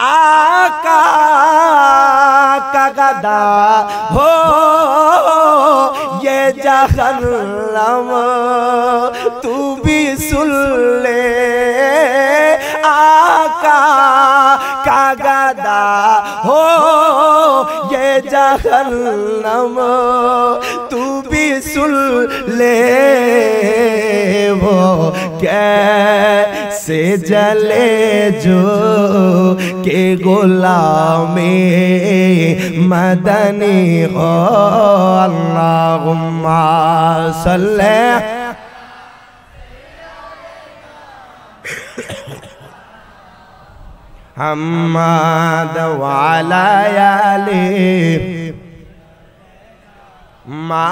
आका का गदा हो ये जहन्नम तू भी सुन ले आका का गदा हो ये जहन्नम तू भी सुन ले वो कैसे जले जो के गुलामे मदनी हो अल्लाहुम्मा सल्ले हम्मद वाला याले मा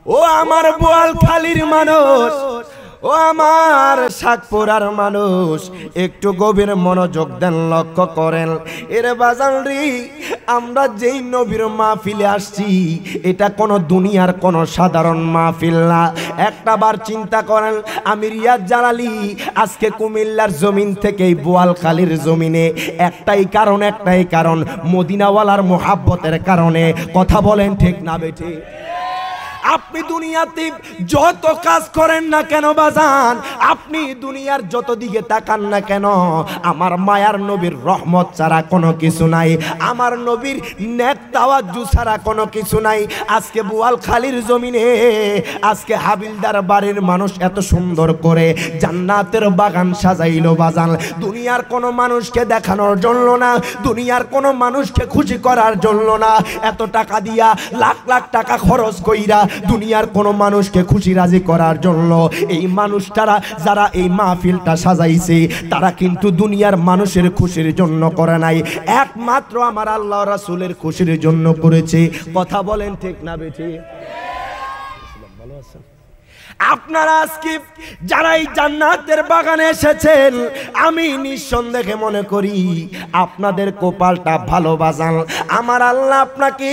ও আমার বোয়ালখালীর মানুষ ও আমার শাকপুরার মানুষ একটু গভীর মনোযোগ দেন লক্ষ্য করেন এরে বাজান রে আমরা যেই নবীর মাহফিলে আসছি এটা কোনো দুনিয়ার কোনো সাধারণ মাহফিল না একটা বার চিন্তা করেন আমি রিয়াজ জালালি আজকে কুমিল্লার জমিন থেকে বোয়ালখালীর জমিনে একটাই কারণ মদিনাওয়ালার মোহাব্বতের কারণে কথা বলেন ঠিক না বেঠি আপনি দুনিয়াতে যত কাজ করেন না কেন বাজান আপনি দুনিয়ার যত দিকে তাকান না কেন আমার মায়ার নবীর রহমত ছাড়া কোনো কিছু নাই আমার নবীর নেক তাওয়াজ্জু ছাড়া কোনো কিছু নাই আজকে বোয়ালখালীর জমিনে আজকে হাবিলদার বাড়ির মানুষ এত সুন্দর করে জান্নাতের বাগান সাজাইলো বাজান দুনিয়ার কোনো মানুষকে দেখানোর জন্য না দুনিয়ার কোনো মানুষকে খুশি করার জন্য না এত টাকা দিয়া লাখ লাখ টাকা খরচ কইরা দুনিয়ার কোনো মানুষকে খুশি রাজি করার জন্য এই মানুষটারা যারা এই মাহফিলটা সাজাইছে তারা কিন্তু দুনিয়ার মানুষের খুশির জন্য করে নাই একমাত্র আমার আল্লাহ রাসূলের খুশির জন্য করেছে কথা বলেন ঠিক না বেঠি ভালো আছেন আপনারা আজকে যারা এই জান্নাতের বাগানে এসেছেন আমি নিঃসন্দেহে মনে করি আপনাদের কপালটা ভালো বাজান আমার আল্লাহ আপনাকে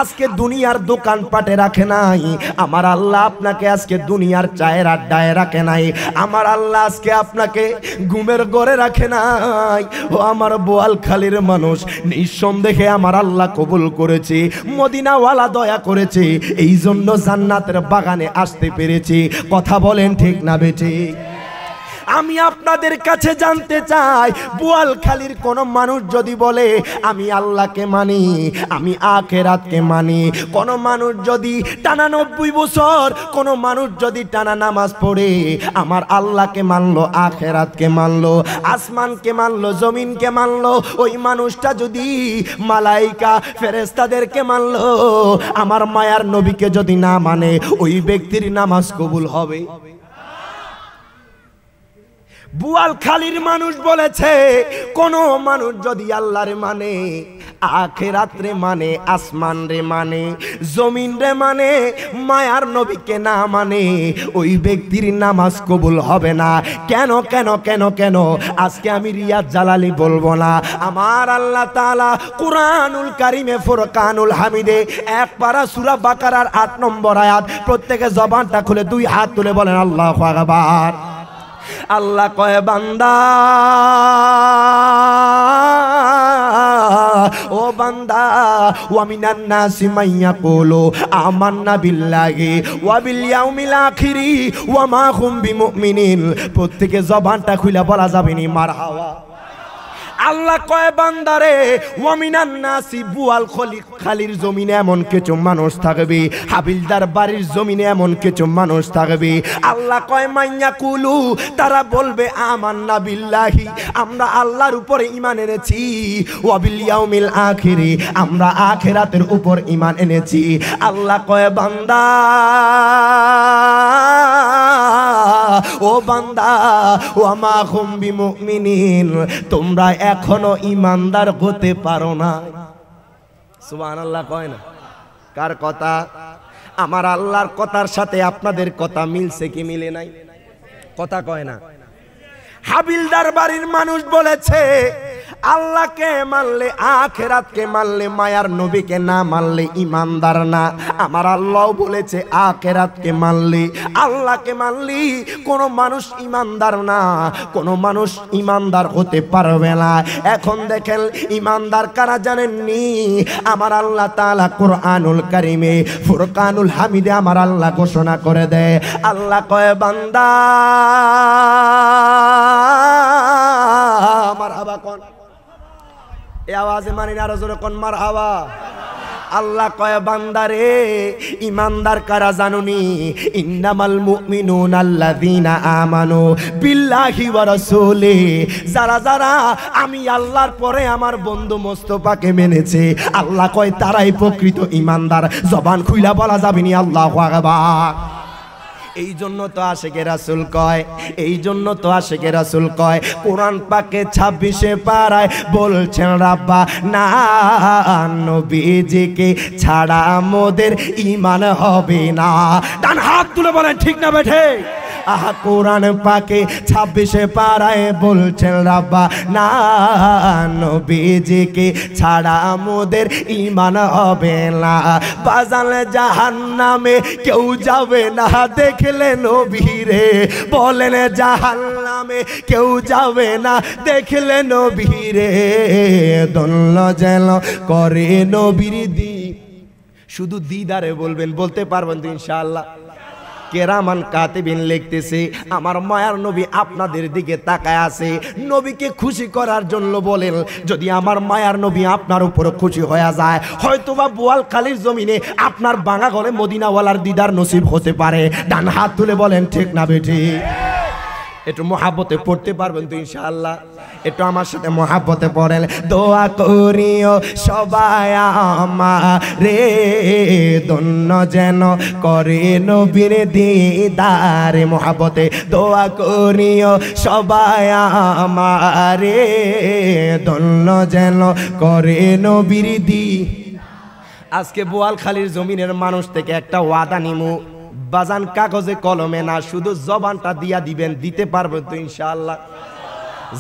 আজকে দুনিয়ার দোকানপাটে রাখে নাই আমার আল্লাহ আপনাকে আজকে দুনিয়ার চায়ের আড্ডায় রাখে নাই আমার আল্লাহ আজকে আপনাকে ঘুমের ঘরে রাখে নাই ও আমার বোয়ালখালীর মানুষ নিঃসন্দেহে আমার আল্লাহ কবুল করেছে মদিনাওয়ালা দয়া করেছে এই জন্য জান্নাতের বাগানে আসতে পেরেছি কথা বলেন ঠিক না বেঠি আমি আপনাদের কাছে জানতে চাই বোয়ালখালীর কোন মানুষ যদি বলে আমি আল্লাহকে মানি আমি আখিরাতকে মানি কোন মানুষ যদি টানা 90 বছর কোন মানুষ যদি টানা নামাজ পড়ে আমার আল্লাহকে মানলো আখিরাতকে মানলো আসমানকে মানলো জমিনকে মানলো ওই মানুষটা যদি মালাইকা ফেরেশতাদেরকে মানলো আমার মায়ার নবীকে যদি না মানে ওই ব্যক্তির নামাজ কবুল হবে বোয়ালখালীর মানুষ বলেছে কোন মানুষ যদি আল্লাহরে মানে আখিরাত রে মানে আসমান রে মানে জমিন রে মানে মায়ার নবীকে না মানে ওই ব্যক্তির নামাজ কবুল হবে না কেন কেন কেন কেন আজকে আমি রিয়াজ জালালি বলবো না আমার আল্লাহ তাআলা কুরআনুল কারীমে ফুরকানুল হামিদে এক পারা সূরা বাকারার 8 নম্বর আয়াত প্রত্যেকে জবানটা খুলে দুই হাত তুলে বলেন আল্লাহু আকবার আল্লাহ কয় বান্দা ও বান্দা ওয়া মিনান নাসি মাইয়াকুলু আমান্না বিল্লাহি ওয়া বিল ইয়াউমিল আখিরি ওয়া মা হুম বিমুমিনিন প্রত্যেকে জবানটা খুলে বলা যাবে নি মারহাবা আল্লাহ কয় বান্দারে ওয়া মিনান নাসি বোয়ালখালীর জমিনে এমন কিছু মানুষ থাকবে হাবিলদার বাড়ির জমিনে এমন কিছু মানুষ থাকবে আল্লাহ কয় মাইয়াকুলু তারা বলবে আমান্না বিল্লাহি আমরা আল্লাহর উপরে ঈমান এনেছি ওয়া বিল ইয়াউমিল আখিরি আমরা আখিরাতের উপর ঈমান এনেছি আল্লাহ কয় বান্দা ও বান্দা ওয়া মা হুম বিমুমিনিন তোমরা এখনো ঈমানদার হতে পারো না সুবহানাল্লাহ কয় না কার কথা আমার আল্লাহর কথার সাথে আপনাদের কথা মিলছে কি মিলে নাই কথা কয় না হাবিলদার বাড়ির মানুষ বলেছে আল্লাহকে মানলে আখিরাতকে মানলে মায়ার নবীকে না মানলে ইমানদার না। আমার আল্লাহ বলেছে আখিরাতকে মানলে আল্লাহকে মানলি কোন মানুষ ইমানদার না, কোন মানুষ ইমানদার হতে পারবে না। এখন দেখেন ইমানদার কারা জানেননি? আমার আল্লাহ তাআলা কুরআনুল কারীমে ফুরকানুল হামিদে আমার আল্লাহ ঘোষণা করে দেয়, আল্লাহ কয় বান্দা মারহাবা কোন এই আওয়াজে মানি না, আরো জোরে কোন মারহাবা। আল্লাহ কয় বান্দারে ইমানদার কারা জানুনি? ইন্নামাল মুমিনুনা আল্লাযীনা আমানু বিল্লাহি ওয়া রাসূলিহি, যারা যারা আমি আল্লাহর পরে আমার বন্ধু মোস্তফাকে মেনেছে, আল্লাহ কয় তারাই প্রকৃত ইমানদার। জবান খুইলা বলা যাবে নি আল্লাহু আকবার। এই জন্য তো আশিকে রাসূল কয়, এই জন্য তো আশিকে রাসূল কয় কোরআন পাকে 26 পারায় বলছেন রাব্বা না নবীজিকে ছাড়া মোদের ঈমান হবে না। ডান হাত তুলে বলেন ঠিক না বেঠে? আহা কোরআন পাকে 26 পারায় বলছেন রাব্বা না নবীজিকে ছাড়া মোদের ঈমান হবে না। বাজান জাহান্নামে কেউ যাবে না দেখলে নবীরে, বলেন জাহান্নামে কেউ যাবে না দেখলে নবীরে। দল্ল যেন করে নবীর দি, শুধু দিদারে বলবেন, বলতে পারবেন তো ইনশাআল্লাহ? কেরামান কাতিবিন লিখতেছে আমার মায়ার নবী আপনাদের দিকে তাকায় আছে, নবীকে খুশি করার জন্য বলেন। যদি আমার মায়ার নবী আপনার উপর খুশি হয়ে যায়, হয়তোবা বোয়ালখালীর জমিনে আপনার বাঙা ঘরে মদিনাওয়ালার দিদার নসিব হতে পারে। ডান হাত তুলে বলেন ঠিক না বেঠি? একটু মহাব্বতে পড়তে পারবেন তো ইনশাআল্লাহ? একটু আমার সাথে মহাব্বতে পড়েন। দোয়া করিও সবাই আমারে ধন্য যেন করে নবীর দিদারে। মহাব্বতে দোয়া করিও সবাই আমারে ধন্য যেন করে নবীর দি। আজকে বোয়ালখালীর জমিনের মানুষ থেকে একটা ওয়াদা নিমু, বাজান কাগজে কলমে না, শুধু জবানটা দিয়া দিবেন, দিতে পারবেন তো ইনশাআল্লাহ?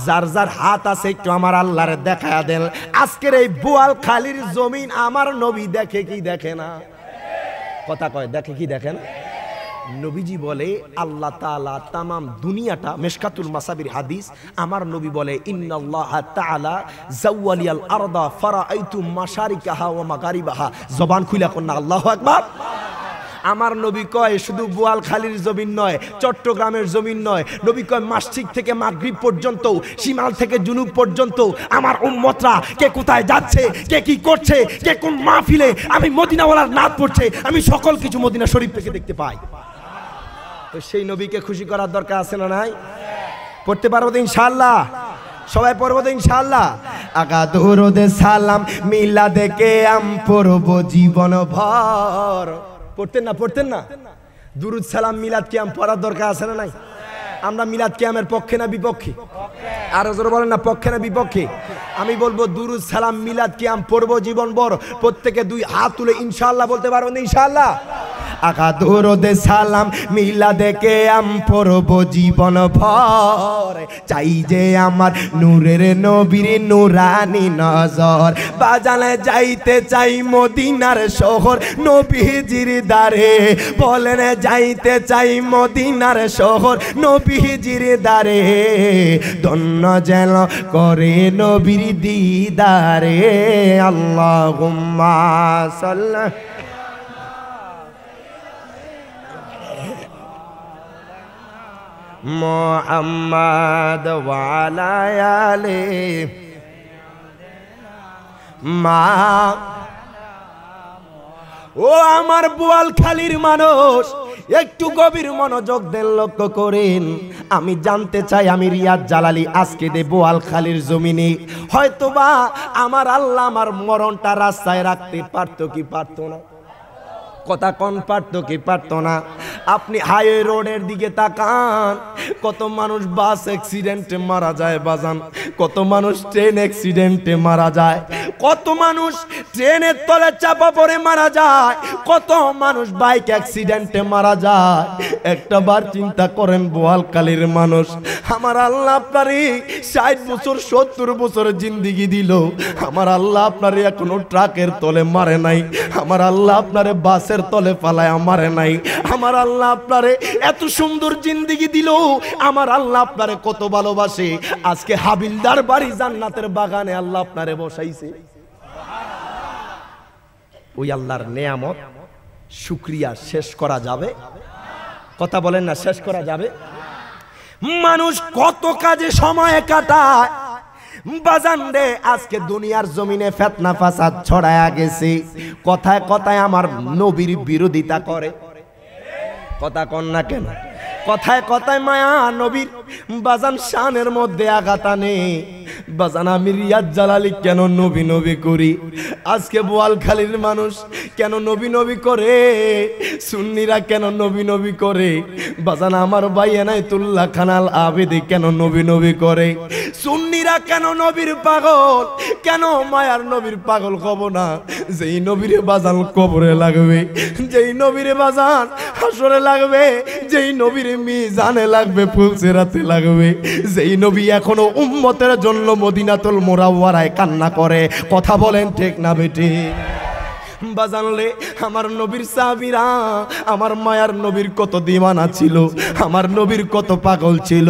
যার যার হাত আছে একটু আমার আল্লাহরে দেখায়া দেন। আজকের এই বোয়ালখালীর জমিন আমার নবী দেখে কি দেখে না? কথা কয় দেখে কি দেখেন? নবীজি বলে আল্লাহ তাআলা তামাম দুনিয়াটা, মিশকাতুল মাসাবির হাদিস, আমার নবী বলে ইন্নাল্লাহ তাআলা জাওয়ালিয়াল আরদা ফারাআইতু মাশারিকাহা ওয়া মাগারিবাহা। জবান খুলে কোন আল্লাহু আকবার। আমার নবী কয় শুধু বোয়ালখালীর জমিন নয়, চট্টগ্রামের জমিন নয়, নবী কয় মাসিক থেকে মাগরিব পর্যন্ত, শিমাল থেকে জুনুব পর্যন্ত আমার উম্মতরা কে কোথায় যাচ্ছে, কে কি করছে, কে কোন মাহফিলে আমি মদিনাওয়ালার নাত পড়ছে, আমি সকল কিছু মদিনা শরীফ থেকে দেখতে পাই। তো সেই নবীকে খুশি করার দরকার আছে না নাই? পড়তে পারবো তো ইনশাআল্লাহ? সবাই পড়বো তো ইনশাআল্লাহ? আগা দরুদ সালাম মিলাদে কে আম পড়বো জীবন ভর। পড়তেন না? পড়তেন না? দুরুদ সালাম মিলাদ কিয়াম পড়ার দরকার আছে না নাই? আমরা মিলাদ কিয়ামের পক্ষে না বিপক্ষে? আরো জোরে বলেন না, পক্ষে না বিপক্ষে? আমি বলবো দুরুদ সালাম মিলাদ কিয়াম পড়বো জীবন ভর। প্রত্যেকে 2 হাত তুলে ইনশাআল্লাহ বলতে পারবেন ইনশাআল্লাহ? আকা দরুদে সালাম মিলাদে কে আম পড়বো জীবন ভর। চাই যে আমার নূরের নবীর নূরানি নজর, বাজানে যাইতে চাই মদিনার শহর নবীজির দারে। বলেন যাইতে চাই মদিনার শহর নবীজির দারে। ধন্য যেন করে নবীর দিদারে। আল্লাহুম্মা সাল্লি মুহাম্মাদ ওয়া আলা আলিহি মা। ও আমার বোয়ালখালীর মানুষ, একটু গভীর মনোযোগ দেন, লক্ষ্য করেন। আমি জানতে চাই, আমি রিয়াদ জালালি আজকে দে বোয়ালখালীর জমিনে হয়তোবা আমার আল্লাহ আমার মরণটা রাস্তায় রাখতে পারতো কি পারতো না? কথা কোন পারতো কি পারতো না? আপনি হাইওয়ে রোডের দিকে তাকান, কত মানুষ বাস অ্যাক্সিডেন্টে মারা যায় বাজান, কত মানুষ ট্রেন অ্যাক্সিডেন্টে মারা যায়, কত মানুষ ট্রেনের তলে চাপা পড়ে মারা যায়, কত মানুষ বাইক অ্যাক্সিডেন্টে মারা যায়। একটা বার চিন্তা করেন বোয়ালখালীর মানুষ, আমার আল্লাহ আপনারই 60 বছর 70 বছর জিন্দিগি দিল, আমার আল্লাহ আপনারই এখনো ট্রাকের তলে মারে নাই, আমার আল্লাহ আপনারে বাসের তলে ফালায় মারে নাই, আমার আল্লাহ আপনারে এত সুন্দর জিন্দিগি দিল, আমার আল্লাহ আপনারে কত ভালোবাসে। আজকে হাবিলদার বাড়ি জান্নাতের বাগানে আল্লাহ আপনারে বসাইছে। ওই আল্লাহর নেয়ামত শুকরিয়া শেষ করা যাবে? কথা বলেন না, শেষ করা যাবে? মানুষ কত কাজে সময় কাটায় বাজান রে, আজকে দুনিয়ার জমিনে ফিতনা ফাসাদ ছড়ায়া গেছে, কথায় কথায় আমার নবীর বিরোধিতা করে। কথা কন না কেন? কথায় কথায় মায়া নবীর বাজান শানের মধ্যে আঘাত আনে। বাজান আমি রিয়াজ জালালি কেন নবী নবী করি, আজকে বোয়ালখালীর মানুষ কেন নবী নবী করে, সুন্নিরা কেন নবী নবী করে, বাজান আমার ভাই এনায়েতুল্লাহ খানাল আবেদী কেন নবী নবী করে, সুন্নিরা কেন নবীর পাগল, কেন মায়ার নবীর পাগল হব না? যেই নবীরে বাজান কবরে লাগবে, যেই নবীরে বাজান হাসরে লাগবে, যেই নবীরে মিজানে লাগবে, ফুলসিরাতে লাগবে, যেই নবী এখনো উম্মতের জন্য মদিনাতুল মুনাওয়ারায় কান্না করে। কথা বলেন ঠিক না বেটি? বাজানলে আমার নবীর সাহাবীরা আমার মায়ার নবীর কত দিওয়ানা ছিল, আমার নবীর কত পাগল ছিল।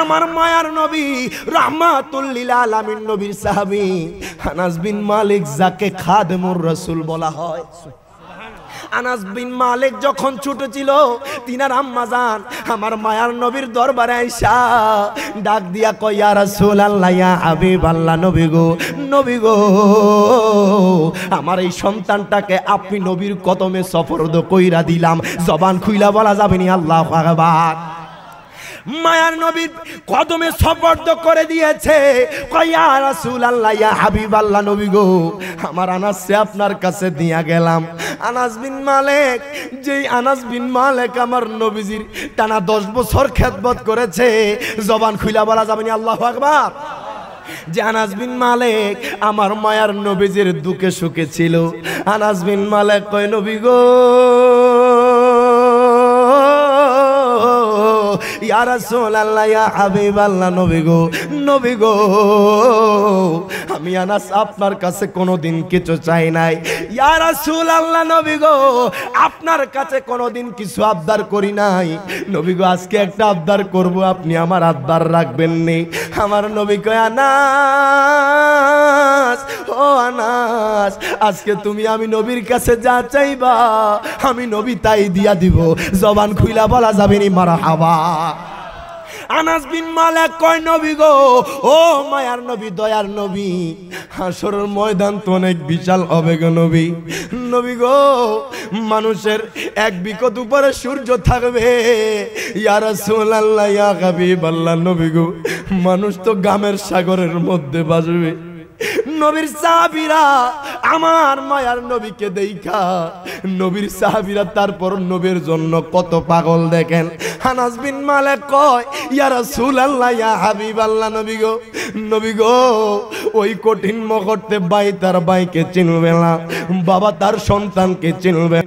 আমার মায়ার নবী রাহমাতুল লিল আলামিন নবীর সাহাবী আনাস বিন মালিক, যাকে খাদেমুর রাসূল বলা হয়। আনাস বিন মালিক যখন ছোট ছিল, তিনার আম্মা জান আমার মায়ার নবীর দরবারে আইসা ডাক দিয়া কয়, ইয়া রাসূলুল্লাহ, ইয়া হাবিবাল্লাহ, নবী গো, নবী গো, আমার এই সন্তানটাকে আপনি নবীর কদমে সফরদ কইরা দিলাম, জবান খুইলা বলা যাবে নি আল্লাহু আকবার। মায়ার নবীর কদমে সফরদ করে দিয়েছে, কয় ইয়া রাসূলুল্লাহ, ইয়া হাবিবাল্লাহ, নবী গো, আমার আনাসে আপনার কাছে দিয়া গেলাম। আনাস বিন মালিক, যেই আনাস বিন মালিক আমার নবীজির টানা 10 বছর খেদমত করেছে, জবান খুইলা বলা যাবে না আল্লাহু আকবার। যে আনাস বিন মালিক আমার মায়ার নবীজির দুঃখে সুখে ছিল। আনাস বিন মালিক কয়, নবী গো, ইয়া রাসূলুল্লাহ, ইয়া হাবিবাল্লাহ, নবী গো, নবী গো, আমি আনাস আপনার কাছে কোনোদিন কিছু চাই নাই। ইয়া রাসূলুল্লাহ, নবী গো, আপনার কাছে কোনোদিন কিছু আবদার করি নাই। নবী গো, আজকে একটা আবদার করব, আপনি আমার আবদার রাখবেন নি? আমার নবী কয়, আনাস, ও আনাস, আজকে তুমি আমি নবীর কাছে যা চাইবা আমি নবী তাই দিয়া দিব, জবান খুইলা বলা যাবে নি মারহাবা। আনাস বিন মালিক কয়, নবী গো, ও মায়ার নবী, দয়ার নবী, হাসরের ময়দান তো অনেক বিশাল হবে গো নবী, নবী গো, মানুষের এক বিকট উপরে সূর্য থাকবে, ইয়া রাসূলুল্লাহ, ইয়া হাবিবাল্লাহ, নবী গো, মানুষ তো গামের সাগরের মধ্যে ভাসবে। নবীর সাহাবীরা আমার মায়ার নবীকে দেখা, নবীর সাহাবীরা তারপর নবীর জন্য কত পাগল দেখেন। আনাস বিন মালিক কয়, ইয়া রাসূলুল্লাহ, ইয়া হাবিবাল্লাহ, নবী গো, নবী গো, ওই কঠিন মুহূর্তে ভাই তার ভাইকে চিনবে না, বাবা তার সন্তানকে চিনবে,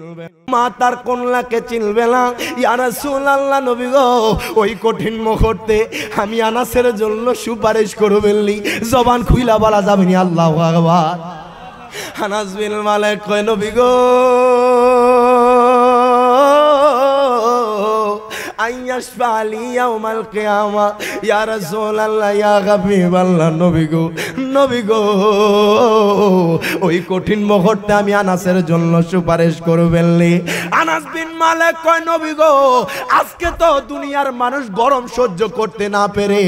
মা তার কন্যাকে চিনবে না। ইয়া রাসূলুল্লাহ, নবী গো, ওই কঠিন মুহূর্তে আমি আনাসের জন্য সুপারিশ করবেননি, জবান খুইলা বলা যাবে না আল্লাহু আকবার। আনাস বিন মালিক কয়, নবী গো, আইয়াশফালি ইয়াউমাল কিয়ামা, ইয়া রাসূলুল্লাহ, ইয়া হাবিবাল্লাহ, নবী গো, নবী গো, ওই কঠিন মুহূর্তে আমি আনাসের জন্য সুপারিশ করবেননি। আনাস বিন মালিক কয়, নবী গো, আজকে তো দুনিয়ার মানুষ গরম সহ্য করতে না পেরে,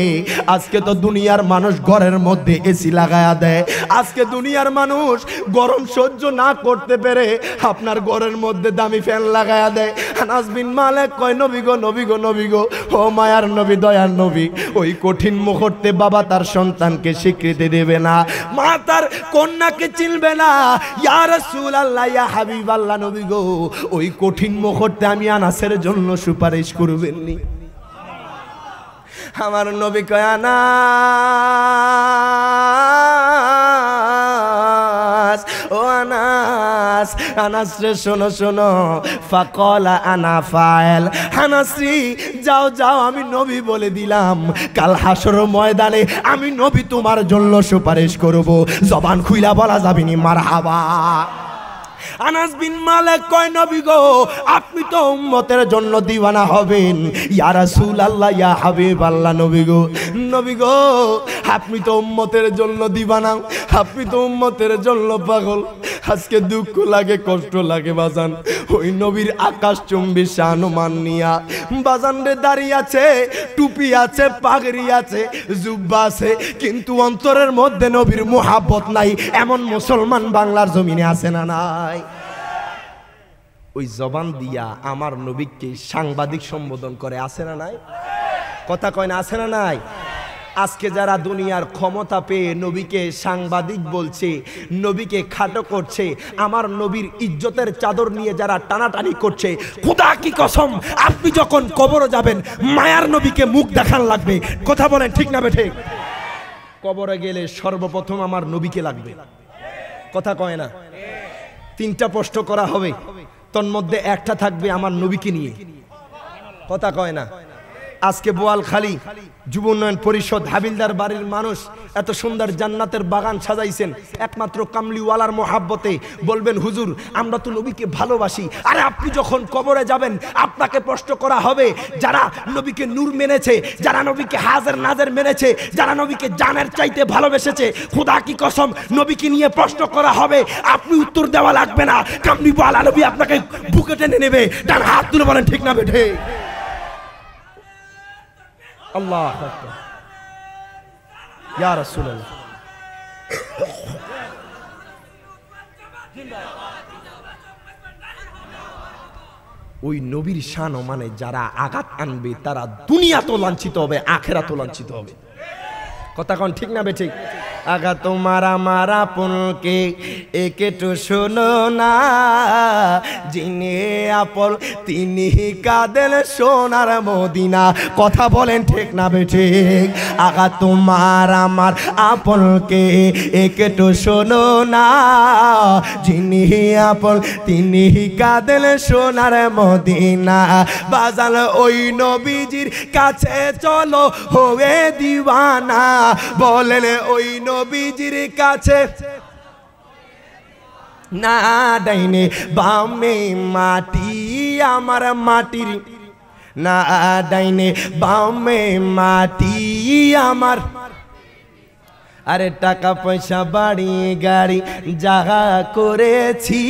আজকে তো দুনিয়ার মানুষ ঘরের মধ্যে এসি লাগায়া দেয়, আজকে দুনিয়ার মানুষ গরম সহ্য না করতে পেরে আপনার ঘরের মধ্যে দামি ফ্যান লাগায়া দেয়। আনাস বিন মালিক কয়, নবী গো, নবী গো, নবী গো, ও মায়ার নবী, দয়ার নবী, ওই কঠিন মুহূর্তে বাবা তার সন্তানকে স্বীকৃতি দেবে না, মা তার কন্যাকে চিনবে না, ইয়া রাসূলুল্লাহ, ইয়া হাবিবাল্লাহ, নবী গো, ওই কঠিন মুহূর্তে আমি আনাসের জন্য সুপারিশ করবেননি। আমার নবী কয়, আনাস, ও আনাস, আনাস, আনাস রে শোনো শোনো, ফাকালা আনা ফাইল, আনাস রে যাও যাও, আমি নবী বলে দিলাম, কাল হাসর ময়দানে আমি নবী তোমার জন্য সুপারিশ করব, জবান খুইলা বলা যাবে নি মারহাবা। আনাস বিন মালিক কয় নবী গো, আপনি তো উম্মতের জন্য দিওয়ানা হবেন। ইয়া রাসূলুল্লাহ, ইয়া হাবিবাল্লাহ, নবী গো, নবী গো, আপনি তো উম্মতের জন্য দিওয়ানা, আপনি তো উম্মতের জন্য পাগল। আজকে দুঃখ লাগে, কষ্ট লাগে বাজান, ওই নবীর আকাশচুম্বী শানমান নিয়া বাজান রে দাঁড়িয়ে আছে, টুপি আছে, পাগড়ি আছে, জুব্বা আছে, কিন্তু অন্তরের মধ্যে নবীর মুহাব্বত নাই, এমন মুসলমান বাংলার জমিনে আছে না নাই? ওই জবান দিয়া আমার নবীকে সাংবাদিক সম্বোধন করে, আছে না নাই? কথা কয় না, আছে না নাই? আজকে যারা দুনিয়ার ক্ষমতা পেয়ে নবীকে সাংবাদিক বলছে, নবীকে খাটো করছে, আমার নবীর ইজ্জতের চাদর নিয়ে যারা টানাটানি করছে, খোদা কি কসম, আপনি যখন কবরে যাবেন মায়ার নবীকে মুখ দেখান লাগবে। কথা বলেন ঠিক না বেঠিক? কবরে গেলে সর্বপ্রথম আমার নবীকে লাগবে। কথা কয় না? তিনটা প্রশ্ন করা হবে, তন্মধ্যে একটা থাকবে আমার নবীকে নিয়ে। কথা কয় না? আজকে বোয়ালখালী যুব উন্নয়ন পরিষদ হাবিলদার বাড়ির মানুষ এত সুন্দর জান্নাতের বাগান সাজাইছেন একমাত্র কামলিওয়ালার মোহাব্বতে। বলবেন হুজুর আমরা তো নবীকে ভালোবাসি। আরে আপনি যখন কবরে যাবেন আপনাকে প্রশ্ন করা হবে, যারা নবীকে নূর মেনেছে, যারা নবীকে হাজার নাজের মেনেছে, যারা নবীকে জানের চাইতে ভালোবেসেছে, খোদা কি কসম নবীকে নিয়ে প্রশ্ন করা হবে, আপনি উত্তর দেওয়া লাগবে না, কামলিওয়ালা নবী আপনাকে বুকে টেনে নেবে। ডান হাত তুলে বলেন ঠিক না বেঠে? আল্লাহু আকবার, ইয়া রাসূলুল্লাহ। ওই নবীর শান মানে যারা আঘাত আনবে তারা দুনিয়া তো লাঞ্ছিত হবে, আখিরাত লাঞ্ছিত হবে। কথা কোন ঠিক না বেঠিক? আগা তোমার আমার আপনকে একটু শোনো না, যিনি আপন তিনি কাঁদেন সোনার মদিনা। কথা বলেন ঠিক না বেঠিক? আগা তোমার আমার আপনকে একটু শোনো না, যিনি আপন তিনি কাঁদেন সোনার মদিনা। বাজাল ওই নবীজির কাছে চলো হবে দিওয়ানা, বলেন ওই নবীজির কাছে না ডাইনে বামে মাটি আমার মাটির, না ডাইনে বামে মাটি আমার। আরে টাকা পয়সা বাড়ি গাড়ি জাগা করেছি,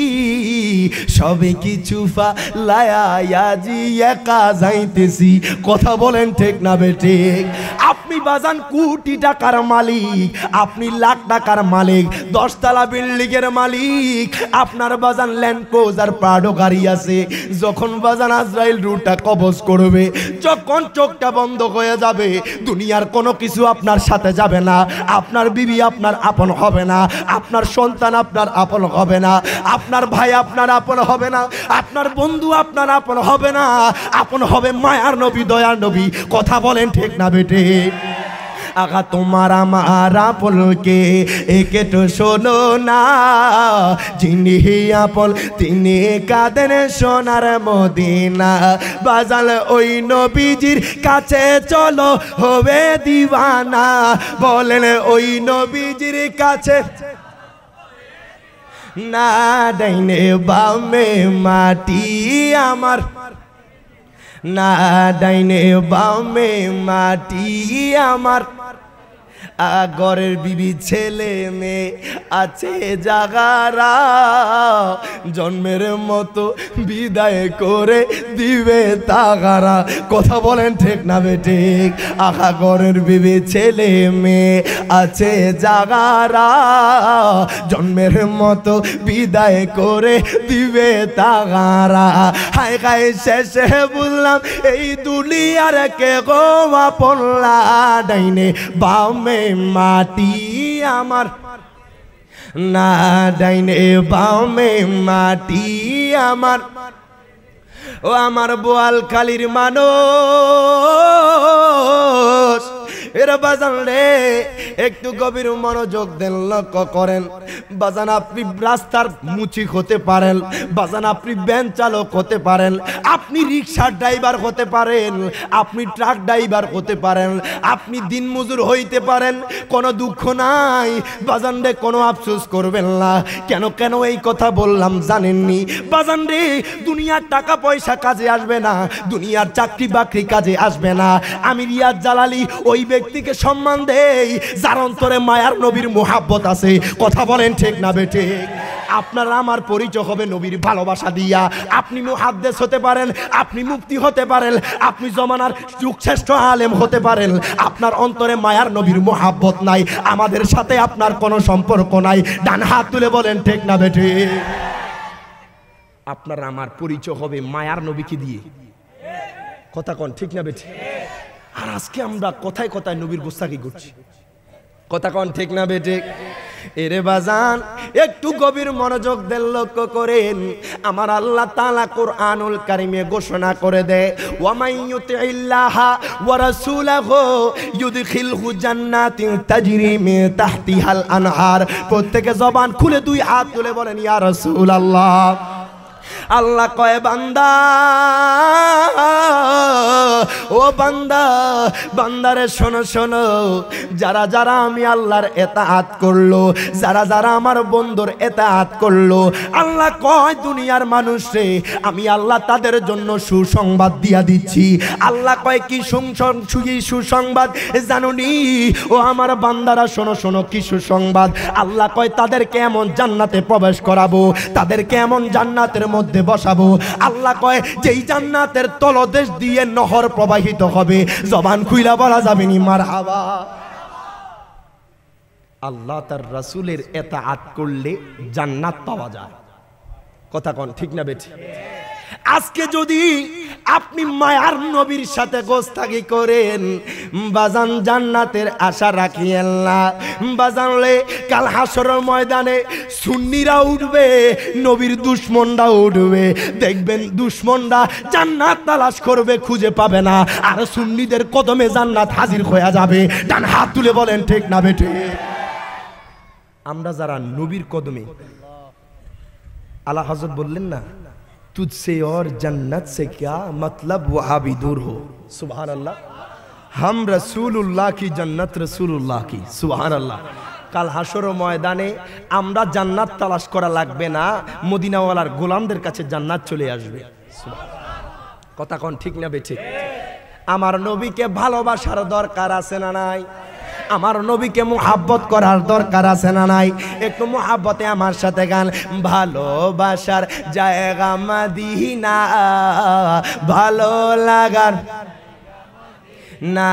সবে কিছু ফালায়াজি একা যাইতেছি। কথা বলেন ঠিক না বেঠিক? আপনি বাজান কোটি টাকার মালিক, আপনি লাখ টাকার মালিক, 10 তলা বিল্ডিং এর মালিক, আপনার বাজান ল্যান্ড ক্রুজার প্রাডো গাড়ি আছে। যখন বাজান আজরাইল রুটা কবজ করবে, যখন চোখটা বন্ধ হয়ে যাবে, দুনিয়ার কোনো কিছু আপনার সাথে যাবে না, আপনার বিবি আপনার আপন হবে না, আপনার সন্তান আপনার আপন হবে না, আপনার ভাই আপনার আপন হবে না, আপনার বন্ধু আপনার আপন হবে না, আপন হবে মায়ার নবী, দয়ার নবী। কথা বলেন ঠিক না বেটে? আগা তোমার আমার আপনকে একটু শোনো না, যিনি আপন তিনি কাঁদেন সোনার মদিনা। বাজাল ওই নবীজির কাছে চলো হবে দিওয়ানা, বলেন ওই নবীজির কাছে না ডাইনে বামে মাটি আমার, না ডাইনে বামে মাটি আমার। ঘরের বিবি ছেলে মেয়ে আছে জাগারা, জন্মের মতো বিদায় করে দিবে তাগারা। কথা বলেন ঠিক না বেঠিক? আহা ঘরের বিবি ছেলে মেয়ে আছে জাগারা, জন্মের মতো বিদায় করে দিবে তাগারা। হায় হায় শেষে বুঝলাম এই দুনিয়ার কে গো আপনলা, ডাইনে বামে মাটি আমার, না ডাইনে বামে মাটি আমার। ও আমার বোয়ালখালীর মানুষ, এরা বাজান রে একটু গভীর মনোযোগ দেন, লক্ষ্য করেন। বাজান আপনি রাস্তার মুচিক হতে পারেন, বাজান আপনি ভ্যান চালক হতে পারেন, আপনি রিক্সার ড্রাইভার হতে পারেন, আপনি ট্রাক ড্রাইভার হতে পারেন, আপনি দিনমজুর হইতে পারেন। কোনো দুঃখ নাই বাজান রে, কোনো আফসোস করবেন না। কেন কেন এই কথা বললাম জানেননি বাজান রে? দুনিয়ার টাকা পয়সা কাজে আসবে না, দুনিয়ার চাকরি বাকরি কাজে আসবে না। আমি রিয়াজ জালালি ওই ব্যক্তিকে সম্মান দেই যার অন্তরে মায়ার নবীর মোহাব্বত আছে। কথা বলেন ঠিক না বেঠে? আপনার আমার পরিচয় হবে নবীর ভালোবাসা দিয়া। আপনি মুহাদ্দিস হতে পারেন, আপনি মুফতি হতে পারেন, আপনি জমানার যুগশ্রেষ্ঠ আলেম হতে পারেন, আপনার অন্তরে মায়ার নবীর মোহাব্বত নাই, আমাদের সাথে আপনার কোনো সম্পর্ক নাই। ডান হাত তুলে বলেন ঠিক না বেঠে? আপনার আমার পরিচয় হবে মায়ার নবীকে দিয়ে। কথা কন ঠিক না বেঠে? আর আজকে আমরা কথায় কথায় নবীর গোস্তাকি করছি। কথা কন ঠিক না বেঠে? এরে বাজান একটু গভীর মনোযোগ দেন, লক্ষ্য করেন। আমার আল্লাহ তাআলা কোরআনুল কারীমে ঘোষণা করে দেয়, ওয়া মাইয়ুতিল্লাহা ওয়া রাসূলাহু ইউদখিলহু জান্নাতিন তাজরি মিন তাহতিহাল আনহার। প্রত্যেকে জবান খুলে দুই হাত তুলে বলেন ইয়া রাসূলুল্লাহ। আল্লাহ কয় বান্দা, ও বান্দা, বান্দারে শোনো শোনো, যারা যারা আমি আল্লাহর এতাআত করলো, যারা যারা আমার বন্ধুর এতাআত করলো, আল্লাহ কয় দুনিয়ার মানুষে আমি আল্লাহ তাদের জন্য সুসংবাদ দিয়া দিচ্ছি। আল্লাহ কয় কি সুসংবাদ জানুনি? ও আমার বান্দারা শোনো শোনো, কি সুসংবাদ? আল্লাহ কয় তাদেরকে এমন জান্নাতে প্রবেশ করাবো, তাদেরকে এমন জান্নাতের মধ্যে বসাবো। আল্লাহ কয় যেই জান্নাতের তলদেশ দিয়ে নহর প্রবাহিত হবে, জবান খুইলা বলা যাবে নি মারহাবা। আল্লাহ তার রাসূলের ইতাআত করলে জান্নাত পাওয়া যায়। কথা কোন ঠিক না বেঠি? আজকে যদি আপনি মায়ার নবীর সাথে গোস্তাকি করেন, বাজান জান্নাতের আশা রাখিয়েন না। বাজানলে কাল হাসরের ময়দানে সুন্নিরা উঠবে, নবীর দুশমনরা উঠবে। দেখবেন দুশমনরা জান্নাত তালাশ করবে, খুঁজে পাবে না, আর সুন্নিদের কদমে জান্নাত হাজির হয়ে যাবে। ডান হাত তুলে বলেন ঠিক না বেঠে? আমরা যারা নবীর কদমে, আলা হযরত বললেন না, तुझसे और जन्नत से क्या मतलब वहाँ भी दूर हो। सुभान अल्लाह। हम रसूलुल्लाह की जन्नत रसूलुल्लाह की। सुभान अल्लाह। কাল হাসর ময়দানে আমরা জান্নাত তালাশ করা লাগবে না, মদিনাওয়ালার গোলামদের কাছে জান্নাত চলে আসবে। কথা কোন ঠিক না বেঠে? আমার নবীকে ভালোবাসার দরকার আছে না নাই? আমার নবীকে মুহাব্বত করার দরকার আছে না নাই? একটু মুহাব্বতে আমার সাথে গান। ভালোবাসার জায়গা মদিনা, ভালো লাগার না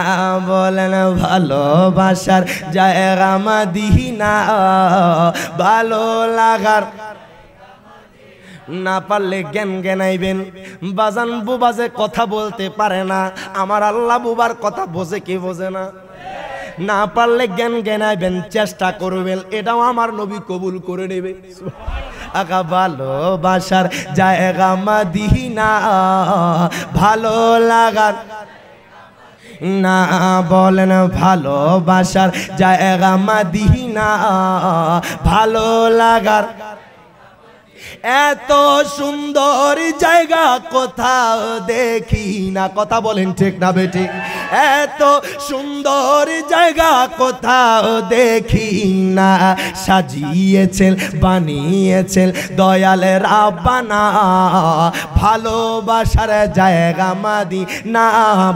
বলেন, ভালোবাসার জায়গা মদিনা, ভালো লাগার না পারলে জ্ঞান জ্ঞানাইবেন। বাজান বুবা যে কথা বলতে পারে না, আমার আল্লাহ বুবার কথা বোঝে কি বোঝে না? না পারলে জ্ঞান জ্ঞানাইবেন, চেষ্টা করবেন, এটাও আমার নবী কবুল করে নেবে। আকা ভালোবাসার জায়গা মদিনা, ভালো লাগার না বলেন, ভালোবাসার জায়গা মদিনা, ভালো লাগার এত সুন্দর জায়গা কোথাও দেখি না। কথা বলেন ঠিক না বেঠিক? এত সুন্দর জায়গা কোথাও দেখি না, সাজিয়েছেন বানিয়েছেন দয়ালের রাব্বানা, ভালোবাসার জায়গা মদিনা,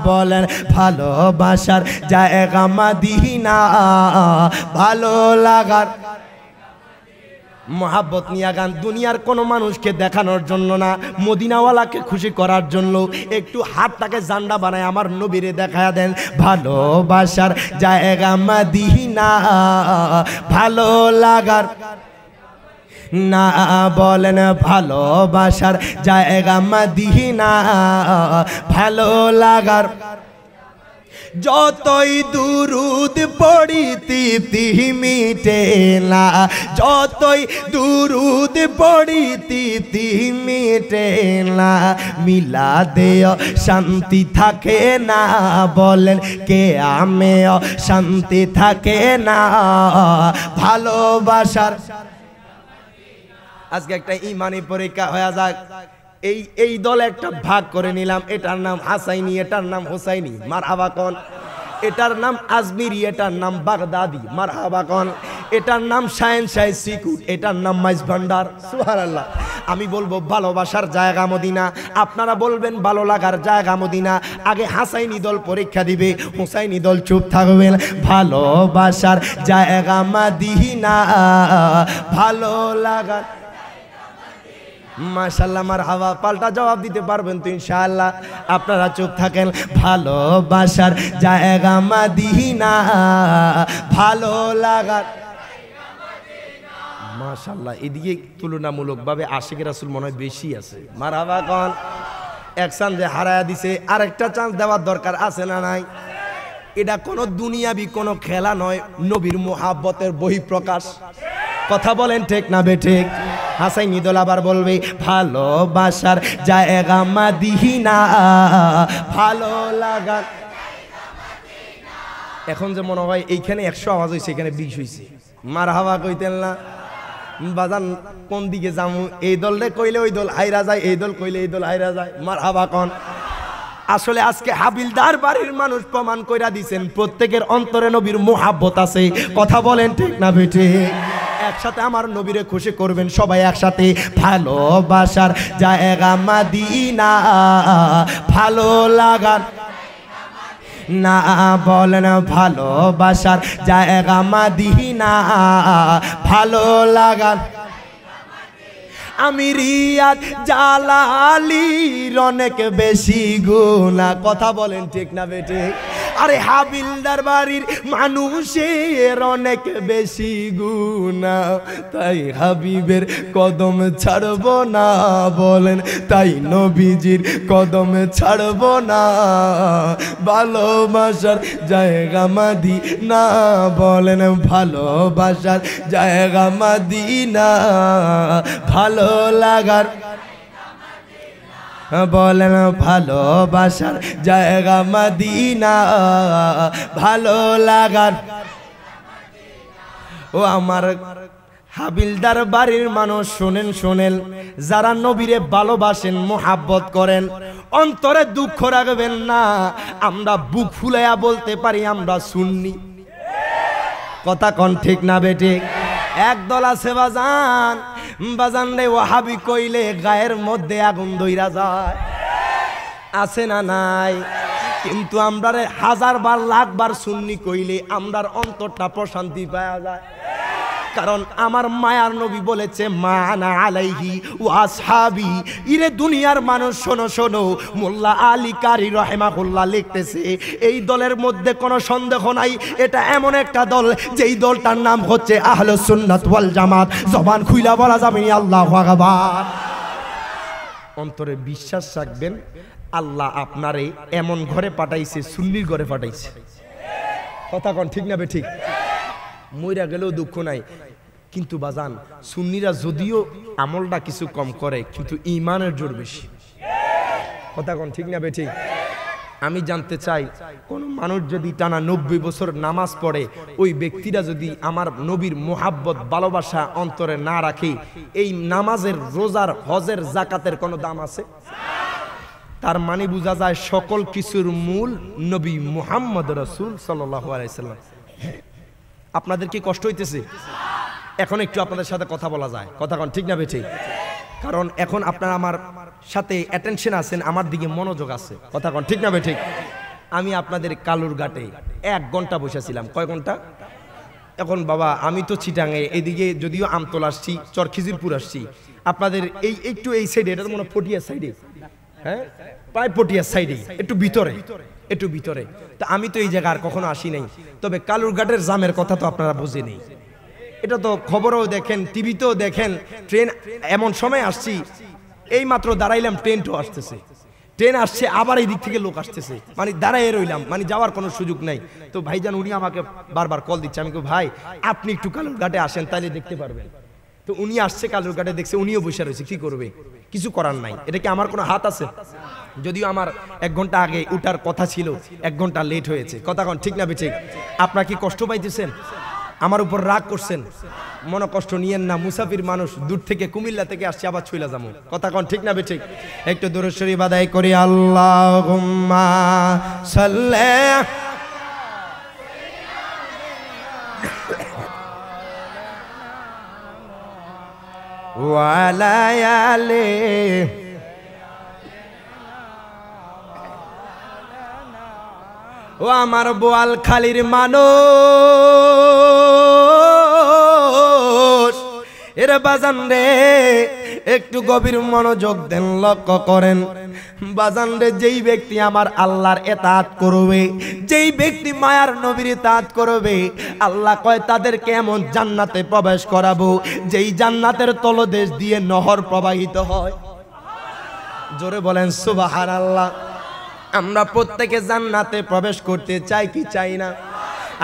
বলেন ভালোবাসার জায়গা মদিনা, ভালো লাগার মোহাব্বত নিয়া গান। দুনিয়ার কোনো মানুষকে দেখানোর জন্য না, মদিনাওয়ালাকে খুশি করার জন্য একটু হাতটাকে জান্ডা বানায় আমার নবীরে দেখায়া দেন। ভালোবাসার জায়গা মদিনা, ভালো লাগার না বলেন, ভালোবাসার জায়গা মদিনা, ভালো লাগার যতই দুরুদ পড়ি তৃপ্তি মিটে না, যতই দুরুদ পড়ি তৃপ্তি মিটে না, মিলাদেও শান্তি থাকে না, বলেন কে আমেও শান্তি থাকে না, ভালোবাসার আজকে একটা ইমানি পরীক্ষা হয়ে যাক। এই দল একটা ভাগ করে নিলাম, এটার নাম হাসাইনি, এটার নাম হোসাইনি, মারহাবা কোন। এটার নাম আজমিরি, এটার নাম বাগদাদি, মারহাবা কোন। এটার নাম শাহেন শাহ সিকুট, এটার নাম মাইজ ভান্ডার, সুবহানাল্লাহ। আমি বলবো ভালোবাসার জায়গা মদিনা, আপনারা বলবেন ভালো লাগার জায়গা মদিনা। আগে হাসাইনি দল পরীক্ষা দিবে, হোসাইনি দল চুপ থাকবেন। ভালোবাসার জায়গা মদিনা, ভালো লাগার মাশাআল্লাহ মারহাবা। পাল্টা জবাব দিতে পারবেন তো ইনশাআল্লাহ? আপনারা চুপ থাকেন। ভালোবাসার জায়গা মদিনা, ভালো লাগার মাশাআল্লাহ। এদিকে তুলনামূলকভাবে আশিক রাসূল মনে হয় বেশি আছে, মারহাবা কোন। এক চান্স যে হারায়া দিছে, আরেকটা চান্স দেওয়ার দরকার আছে না নাই? এটা কোনো দুনিয়াবি কোনো খেলা নয়, নবীর মুহাব্বতের বহিঃপ্রকাশ। কথা বলেন ঠিক না বেঠিক? হাসাইনি দল আবার বলবে ভালোবাসার জায়গা মদিনা, ভালো লাগার। এখন যে মনে হয় এইখানে 100 আওয়াজ হয়েছে, এখানে 20 হয়েছে, মারহাবা কইতেন না? বাজান কোন দিকে যামু? এই দলরে কইলে ওই দল হাইরা যায়, এই দল কইলে এই দল হাইরা যায়, মারহাবা কোন। আসলে আজকে হাবিলদার বাড়ির মানুষ প্রমাণ কইরা দিছেন প্রত্যেকের অন্তরে নবীর মুহাব্বত আছে। কথা বলেন ঠিক না বেঠিক? একসাথে আমার নবীরে খুশি করবেন সবাই একসাথে। ভালোবাসার জায়গা মদিনা, ভালো লাগার না, বলেন ভালোবাসার জায়গা মদিনা, ভালো লাগার। আমি রিয়াদ জালালির অনেক বেশি গুনাহ। কথা বলেন ঠিক না বেঠিক? আরে হাবিলদার বাড়ির মানুষের অনেক বেশি গুনাহ, তাই হাবিবের কদম ছাড়ব না, বলেন তাই নবীজির কদম ছাড়ব না। ভালোবাসার জায়গা মদিনা, বলেন ভালোবাসার জায়গা মদিনা, ভালো লাগার, বলেন ভালোবাসার জায়গা মদিনা, ভালো লাগার। ও আমার হাবিলদার বাড়ির মানুষ শুনেন শুনেন, যারা নবীরে ভালোবাসেন মোহাব্বত করেন, অন্তরে দুঃখ রাখবেন না। আমরা বুক ফুলাইয়া বলতে পারি আমরা সুন্নি। কথা কোন ঠিক না বেঠিক? একদল আছে বাজান, বাজান রে ওয়াহাবি কইলে গায়ের মধ্যে আগুন ধইরা যায়, আছে না নাই? কিন্তু আমরা রে 1000 বার 1,00,000 বার সুন্নি কইলে আমরার অন্তরটা প্রশান্তি পাওয়া যায়। কারণ আমার মায়ার নবী বলেছে মানা আলাইহি ওয়া আসহাবি। ইরে দুনিয়ার মানুষ শোনো শোনো, মোল্লা আলী কারি রাহিমাহুল্লাহ লিখতেছে এই দলের মধ্যে কোনো সন্দেহ নাই, এটা এমন একটা দল যেই দলটার নাম হচ্ছে আহলুস সুন্নাত ওয়াল জামাত। জবান খুইলা বলা যাবে না আল্লাহু আকবার। অন্তরে বিশ্বাস রাখবেন, আল্লাহ আপনারে এমন ঘরে পাঠাইছে, সুন্নির ঘরে পাঠাইছে। কথা কোন ঠিক না বেঠিক? মইরা গেলেও দুঃখ নাই, কিন্তু বাজান সুন্নিরা যদিও আমলটা কিছু কম করে, কিন্তু ঈমানের জোর বেশি। কথা কোন ঠিক না বেঠিক? আমি জানতে চাই, কোন মানুষ যদি টানা 90 বছর নামাজ পড়ে, ওই ব্যক্তিরা যদি আমার নবীর মোহাব্বত ভালোবাসা অন্তরে না রাখে, এই নামাজের, রোজার, হজের, জাকাতের কোনো দাম আছে? তার মানে বোঝা যায় সকল কিছুর মূল নবী মুহাম্মদ রাসূল সাল্লাল্লাহু আলাইহি সাল্লাম। আপনাদের কি কষ্ট হইতেছে? এখন একটু আপনাদের সাথে কথা বলা যায়। কথা কোন ঠিক না বেঠিক? কারণ এখন আপনারা আমার সাথে অ্যাটেনশন আছেন, আমার দিকে মনোযোগ আছে। কথা কোন ঠিক না বেঠিক? আমি আপনাদের কালুরঘাটে 1 ঘন্টা বসেছিলাম। কয় ঘন্টা? এখন বাবা আমি তো চিটাঙে, এদিকে যদিও আমতল আসছি, চরখিজিরপুর আসছি, আপনাদের এই একটু এই সাইডে, এটা তো মনে হয় পটিয়ার সাইডে, হ্যাঁ প্রায় পটিয়ার সাইডে, একটু ভিতরে, একটু ভিতরে। তা আমি তো এই জায়গা আর কখনো আসি নাই, তবে কালুরঘাটের জামের কথা তো আপনারা বুঝে নেই। এটা তো খবরেও দেখেন, টিভিতেও দেখেন। ট্রেন এমন সময় আসছি, এই মাত্র দাঁড়াইলাম, ট্রেনটাও আসতেছে। ট্রেন আসছে, আবার এই দিক থেকে লোক আসতেছে, মানে দাঁড়ায় রইলাম, মানে যাওয়ার কোনো সুযোগ নাই। তো ভাইজান উনি আমাকে বারবার কল দিচ্ছে, আমি ভাই আপনি একটু কালুরঘাটে আসেন, তাইলে দেখতে পারবেন। তো উনি আসছে কালুরঘাটে, দেখছে, উনিও বসে রয়েছে, কি করবে, কিছু করার নাই। এটা কি আমার কোনো হাত আছে? যদিও আমার 1 ঘন্টা আগে উঠার কথা ছিল, 1 ঘন্টা লেট হয়েছে। কথা কোন ঠিক না বেঠিক? আপনারা কি কষ্ট পাইতেছেন? আমার উপর রাগ করছেন? মনে কষ্ট নিয়েন না, মুসাফির মানুষ, দূর থেকে কুমিল্লা থেকে আসছে, আবার চলে যাবো। কথা কোন ঠিক না বেঠিক? একটু দরুদ শরীফ আদায় করি। আল্লাহুম্মা সাল্লি ওয়া আলা আলি ও আমার বোয়ালখালীর মানুষ, এর বাজান রে একটু গভীর মনোযোগ দেন, লক্ষ্য করেন। বাজান রে, যেই ব্যক্তি আমার আল্লাহর ইতাআত করবে, যেই ব্যক্তি মায়ার নবীর ইতাআত করবে, আল্লাহ কয় তাদেরকে এমন জান্নাতে প্রবেশ করাবো যেই জান্নাতের তলদেশ দিয়ে নহর প্রবাহিত হয়। জোরে বলেন সুবহানাল্লাহ। আমরা প্রত্যেকে জান্নাতে প্রবেশ করতে চাই কি চাই না?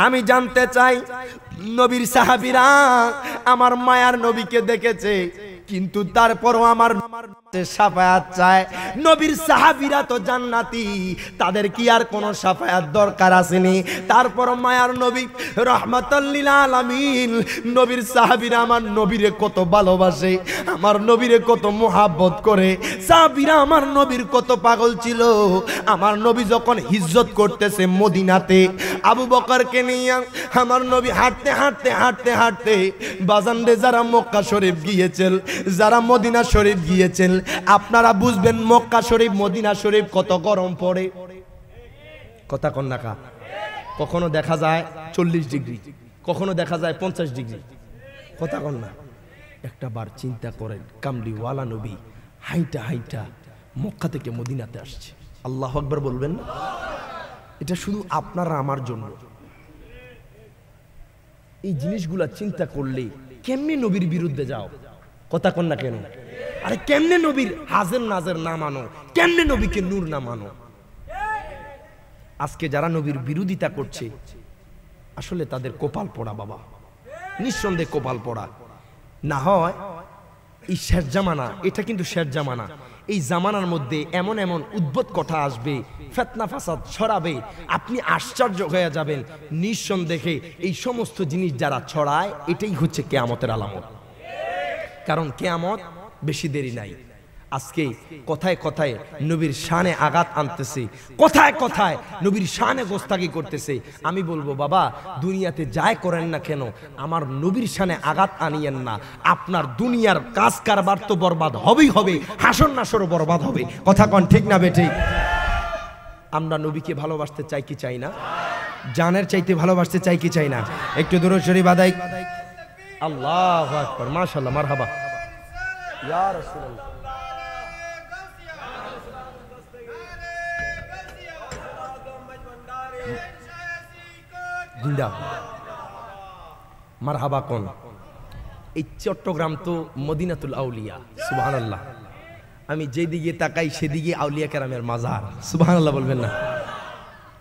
আমি জানতে চাই, নবীর সাহাবীরা আমার মায়ার নবীকে দেখেছে, কিন্তু তারপরও আমার শাফায়াত চায়। নবীর সাহাবীরা তো জান্নাতি, তাদের কি আর কোনো শাফায়াত দরকার আসেনি? তারপর মায়ার নবী রাহমাতাল লিল আলামিন, নবীর সাহাবীরা আমার নবীরে কত ভালোবাসে, আমার নবীরে কত মুহাব্বত করে। সাহাবীরা আমার নবীর কত পাগল ছিল। আমার নবী যখন হিজরত করতেছে মদিনাতে, আবু বকরকে নিয়ে আমার নবী হাঁটতে হাঁটতে হাঁটতে হাঁটতে, বাজানরে যারা মক্কা শরীফ গিয়েছেন, যারা মদিনা শরীফ গিয়েছেন, আপনারা বুঝবেন মক্কা শরীফ মদিনা শরীফ কত গরম পড়ে। কথা কন না কা? কখনো দেখা যায় 40 ডিগ্রি, কখনো দেখা যায় 50 ডিগ্রি। কথা কন না? একটা বার চিন্তা করেন, কামলিওয়ালা নবী হাইটা হাইটা মক্কা থেকে মদিনাতে আসছে। আল্লাহু আকবার বলবেন না? এটা শুধু আপনারা আমার জন্য। এই জিনিসগুলা চিন্তা করলে কেমনে নবীর বিরুদ্ধে যাও? কথা কন না কেন? আরে কেমনে নবীর হাজের নাজের না মানো? কেমনে নবীকে নূর না মানো? আজকে যারা নবীর বিরোধিতা করছে, আসলে তাদের কপাল পড়া বাবা, নিঃসন্দেহে কপাল পড়া। না হয় এই শেষ জামানা, এটা কিন্তু শেষ জামানা। এই জামানার মধ্যে এমন এমন উদ্ভট কথা আসবে, ফিতনা ফাসাদ ছড়াবে, আপনি আশ্চর্য হয়ে যাবেন। নিঃসন্দেহে এই সমস্ত জিনিস যারা ছড়ায়, এটাই হচ্ছে কিয়ামতের আলামত। কারণ কিয়ামত বেশি দেরি নাই। আজকে কথায় কথায় নবীর শানে আঘাত আনতেছে, কথায় কথায় নবীর শানে গোস্তাকি করতেছে। আমি বলবো বাবা, দুনিয়াতে যাই করেন না কেন, আমার নবীর শানে আঘাত আনিয়েন না। আপনার দুনিয়ার কাজ কারবার তো বরবাদ হবেই হবে, হাসর নাসরও বরবাদ হবে। কথা কন ঠিক না বেঠিক? আমরা নবীকে ভালোবাসতে চাই কি চাই না? জানের চাইতে ভালোবাসতে চাই কি চাই না? একটু দরুদ শরীফ আদায়। আল্লাহু আকবার, মাশাআল্লাহ, মারহাবা ইয়া রাসূলুল্লাহ। মারহাবা কোন? এই চট্টগ্রাম তো মদিনাতুল আউলিয়া, সুবহানাল্লাহ। আমি যেদিকে তাকাই সেদিকে আউলিয়া কেরামের মাজার, সুবহানাল্লাহ বলবেন না?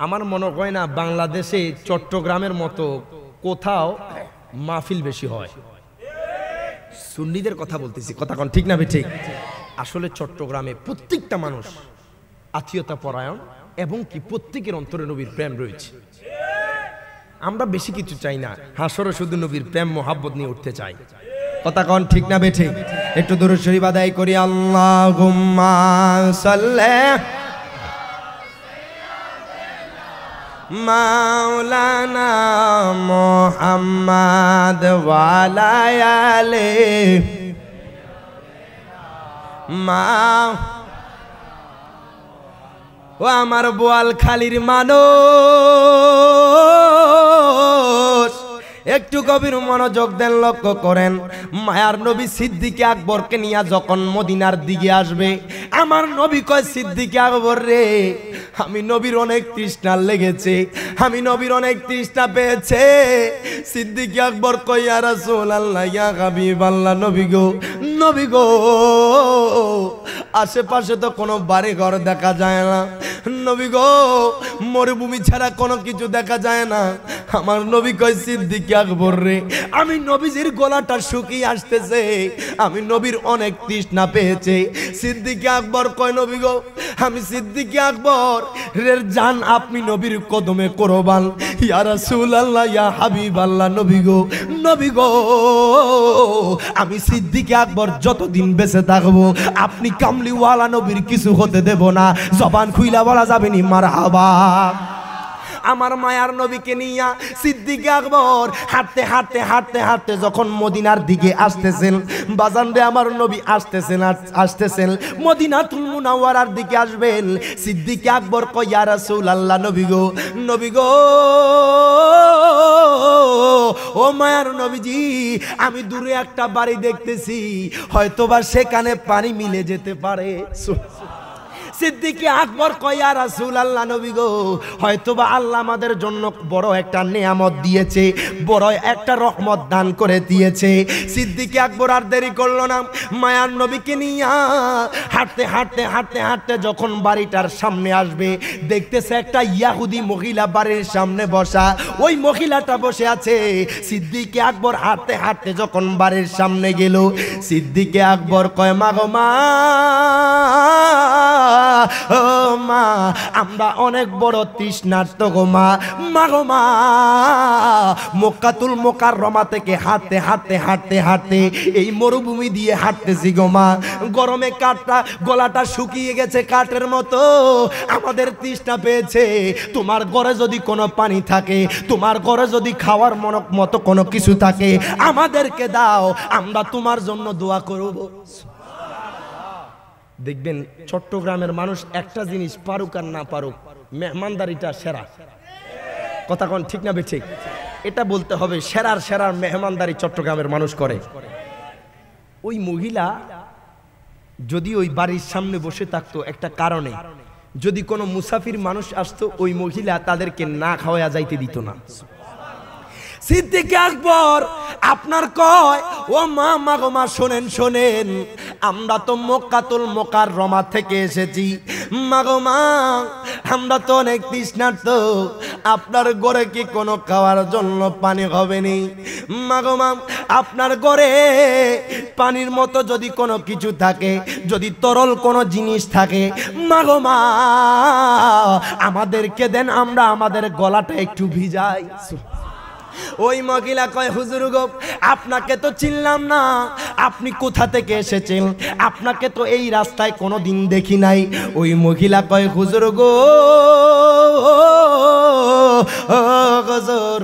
আমার মনে হয় না বাংলাদেশে চট্টগ্রামের মতো কোথাও মাহফিল বেশি হয়। সুন্নিদের কথা বলতেছি, কথা কোন ঠিক না বেঠিক? আসলে চট্টগ্রামে প্রত্যেকটা মানুষ আত্মীয়তা পরায়ণ এবং কি প্রত্যেকের অন্তরে নবীর প্রেম রয়েছে। আমরা বেশি কিছু চাই না, হাসরে শুধু নবীর প্রেম মোহাব্বত নিয়ে উঠতে চাই। কথা কোন ঠিক না বেঠিক? একটু দরুদ শরীফ আদায় করি। আল্লাহুম্মা সাল্লি মাওলানা মুহাম্মদ ওয়া আলা আলি মা। ও আমার বোয়ালখালীর মানুষ, একটু গভীর মনোযোগ দেন, লক্ষ্য করেন। মায়ার নবী সিদ্দিক আকবরকে নিয়ে যখন মদিনার দিকে আসবে, আমার নবী কয়, সিদ্দিক আকবর রে, আমি নবীর অনেক তৃষ্ণা লেগেছে, আমি নবীর অনেক তৃষ্ণা পেয়েছে। সিদ্দিক আকবর কয়, ইয়া রাসূলুল্লাহ, ইয়া হাবিবাল্লাহ, নবী গো, নবী গো, আশেপাশে তো কোনো বাড়ি ঘর দেখা যায় না। নবী গো, মরুভূমি ছাড়া কোনো কিছু দেখা যায় না। আমার নবী কয় সিদ্দিক আকবর রে, আমি নবীজির গলাটা শুকিয়ে আসতেছে, আমি নবীর অনেক তৃষ্ণা পেয়েছে। সিদ্দিক আকবর কয় নবী গো, আমি সিদ্দিক আকবর রে জান আপনি নবীর কদমে কোরবান। ইয়া রাসূলুল্লাহ, ইয়া হাবিবাল্লাহ, নবী গো, নবী গো, আমি সিদ্দিক আকবর যতদিন বেঁচে থাকবো আপনি কামলিওয়ালা নবীর কিছু হতে দেব না। জবান খুইলা বলা যাবে নি মারহাবা। আমার মায়ার নবীকে নিয়া সিদ্দিক আকবর হাঁটতে হাঁটতে হাঁটতে হাঁটতে যখন মদিনার দিকে আসতেছেন, বাজান রে আমার নবী আসতেছেন মদিনাতুল মুনাওয়ারার দিকে আসবেন। সিদ্দিক আকবর কয় ইয়া রাসূলুল্লাহ, নবী গো, নবী গো, ও মায়ার নবীজি, আমি দূরে একটা বাড়ি দেখতেছি, হয়তোবা সেখানে পানি মিলে যেতে পারে। সিদ্দিক আকবর কয় ইয়া রাসূলুল্লাহ, নবী গো, হয়তোবা আল্লাহ আমাদের জন্য বড় একটা নিয়ামত দিয়েছে, বড় একটা রহমত দান করে দিয়েছে। সিদ্দিক আকবর আর দেরি করলো না, মায়ার নবীকে নিয়ে হাঁটতে হাঁটতে হাঁটতে হাঁটতে যখন বাড়িটার সামনে আসবে, দেখতেছে একটা ইয়াহুদি মহিলা বাড়ির সামনে বসা। ওই মহিলাটা বসে আছে। সিদ্দিক আকবর হাঁটতে হাঁটতে যখন বাড়ির সামনে গেল, সিদ্দিক আকবর কয় মা গো মা, ও মা, আমরা অনেক বড় তৃষ্ণার্ত গো মা। মা গো মা, মক্কাতুল মুকাররমা থেকে হাঁটতে হাঁটতে হাঁটতে হাঁটতে এই মরুভূমি দিয়ে হাঁটতেছি গো মা। গরমে গলাটা শুকিয়ে গেছে কাঠের মতো, আমাদের তৃষ্ণা পেয়েছে। তোমার ঘরে যদি কোনো পানি থাকে, তোমার ঘরে যদি খাওয়ার মতো কোনো কিছু থাকে, আমাদেরকে দাও, আমরা তোমার জন্য দোয়া করব। দেখবেন চট্টগ্রামের মানুষ একটা জিনিস, পারুক আর না পারুক, মেহমানদারিটা সেরা। কথা কোন ঠিক না বেঠিক? এটা বলতে হবে, সেরার মেহমানদারি চট্টগ্রামের মানুষ করে। ওই মহিলা যদি ওই বাড়ির সামনে বসে থাকতো একটা কারণে, যদি কোনো মুসাফির মানুষ আসতো, ওই মহিলা তাদেরকে না খাওয়া যাইতে দিত না। সিদ্দিক আকবর আপনার কয় ও মা, মা গো মা, শোনেন শোনেন, আমরা তো মক্কাতুল মুকাররমা থেকে এসেছি। মা গো মা, আমরা তো অনেক তৃষ্ণার্ত, আপনার ঘরে কি কোনো খাওয়ার জন্য পানি হবে নি? মা গো মা, আপনার ঘরে পানির মতো যদি কোনো কিছু থাকে, যদি তরল কোনো জিনিস থাকে, মা গো মা, আমাদেরকে দেন, আমরা আমাদের গলাটা একটু ভিজাই। ওই মহিলা কয় হুজুর গো, আপনাকে তো চিনলাম না, আপনি কোথা থেকে এসেছেন? আপনাকে তো এই রাস্তায় কোনোদিন দেখি নাই। ওই মহিলা কয় হুজুর গো, হুজুর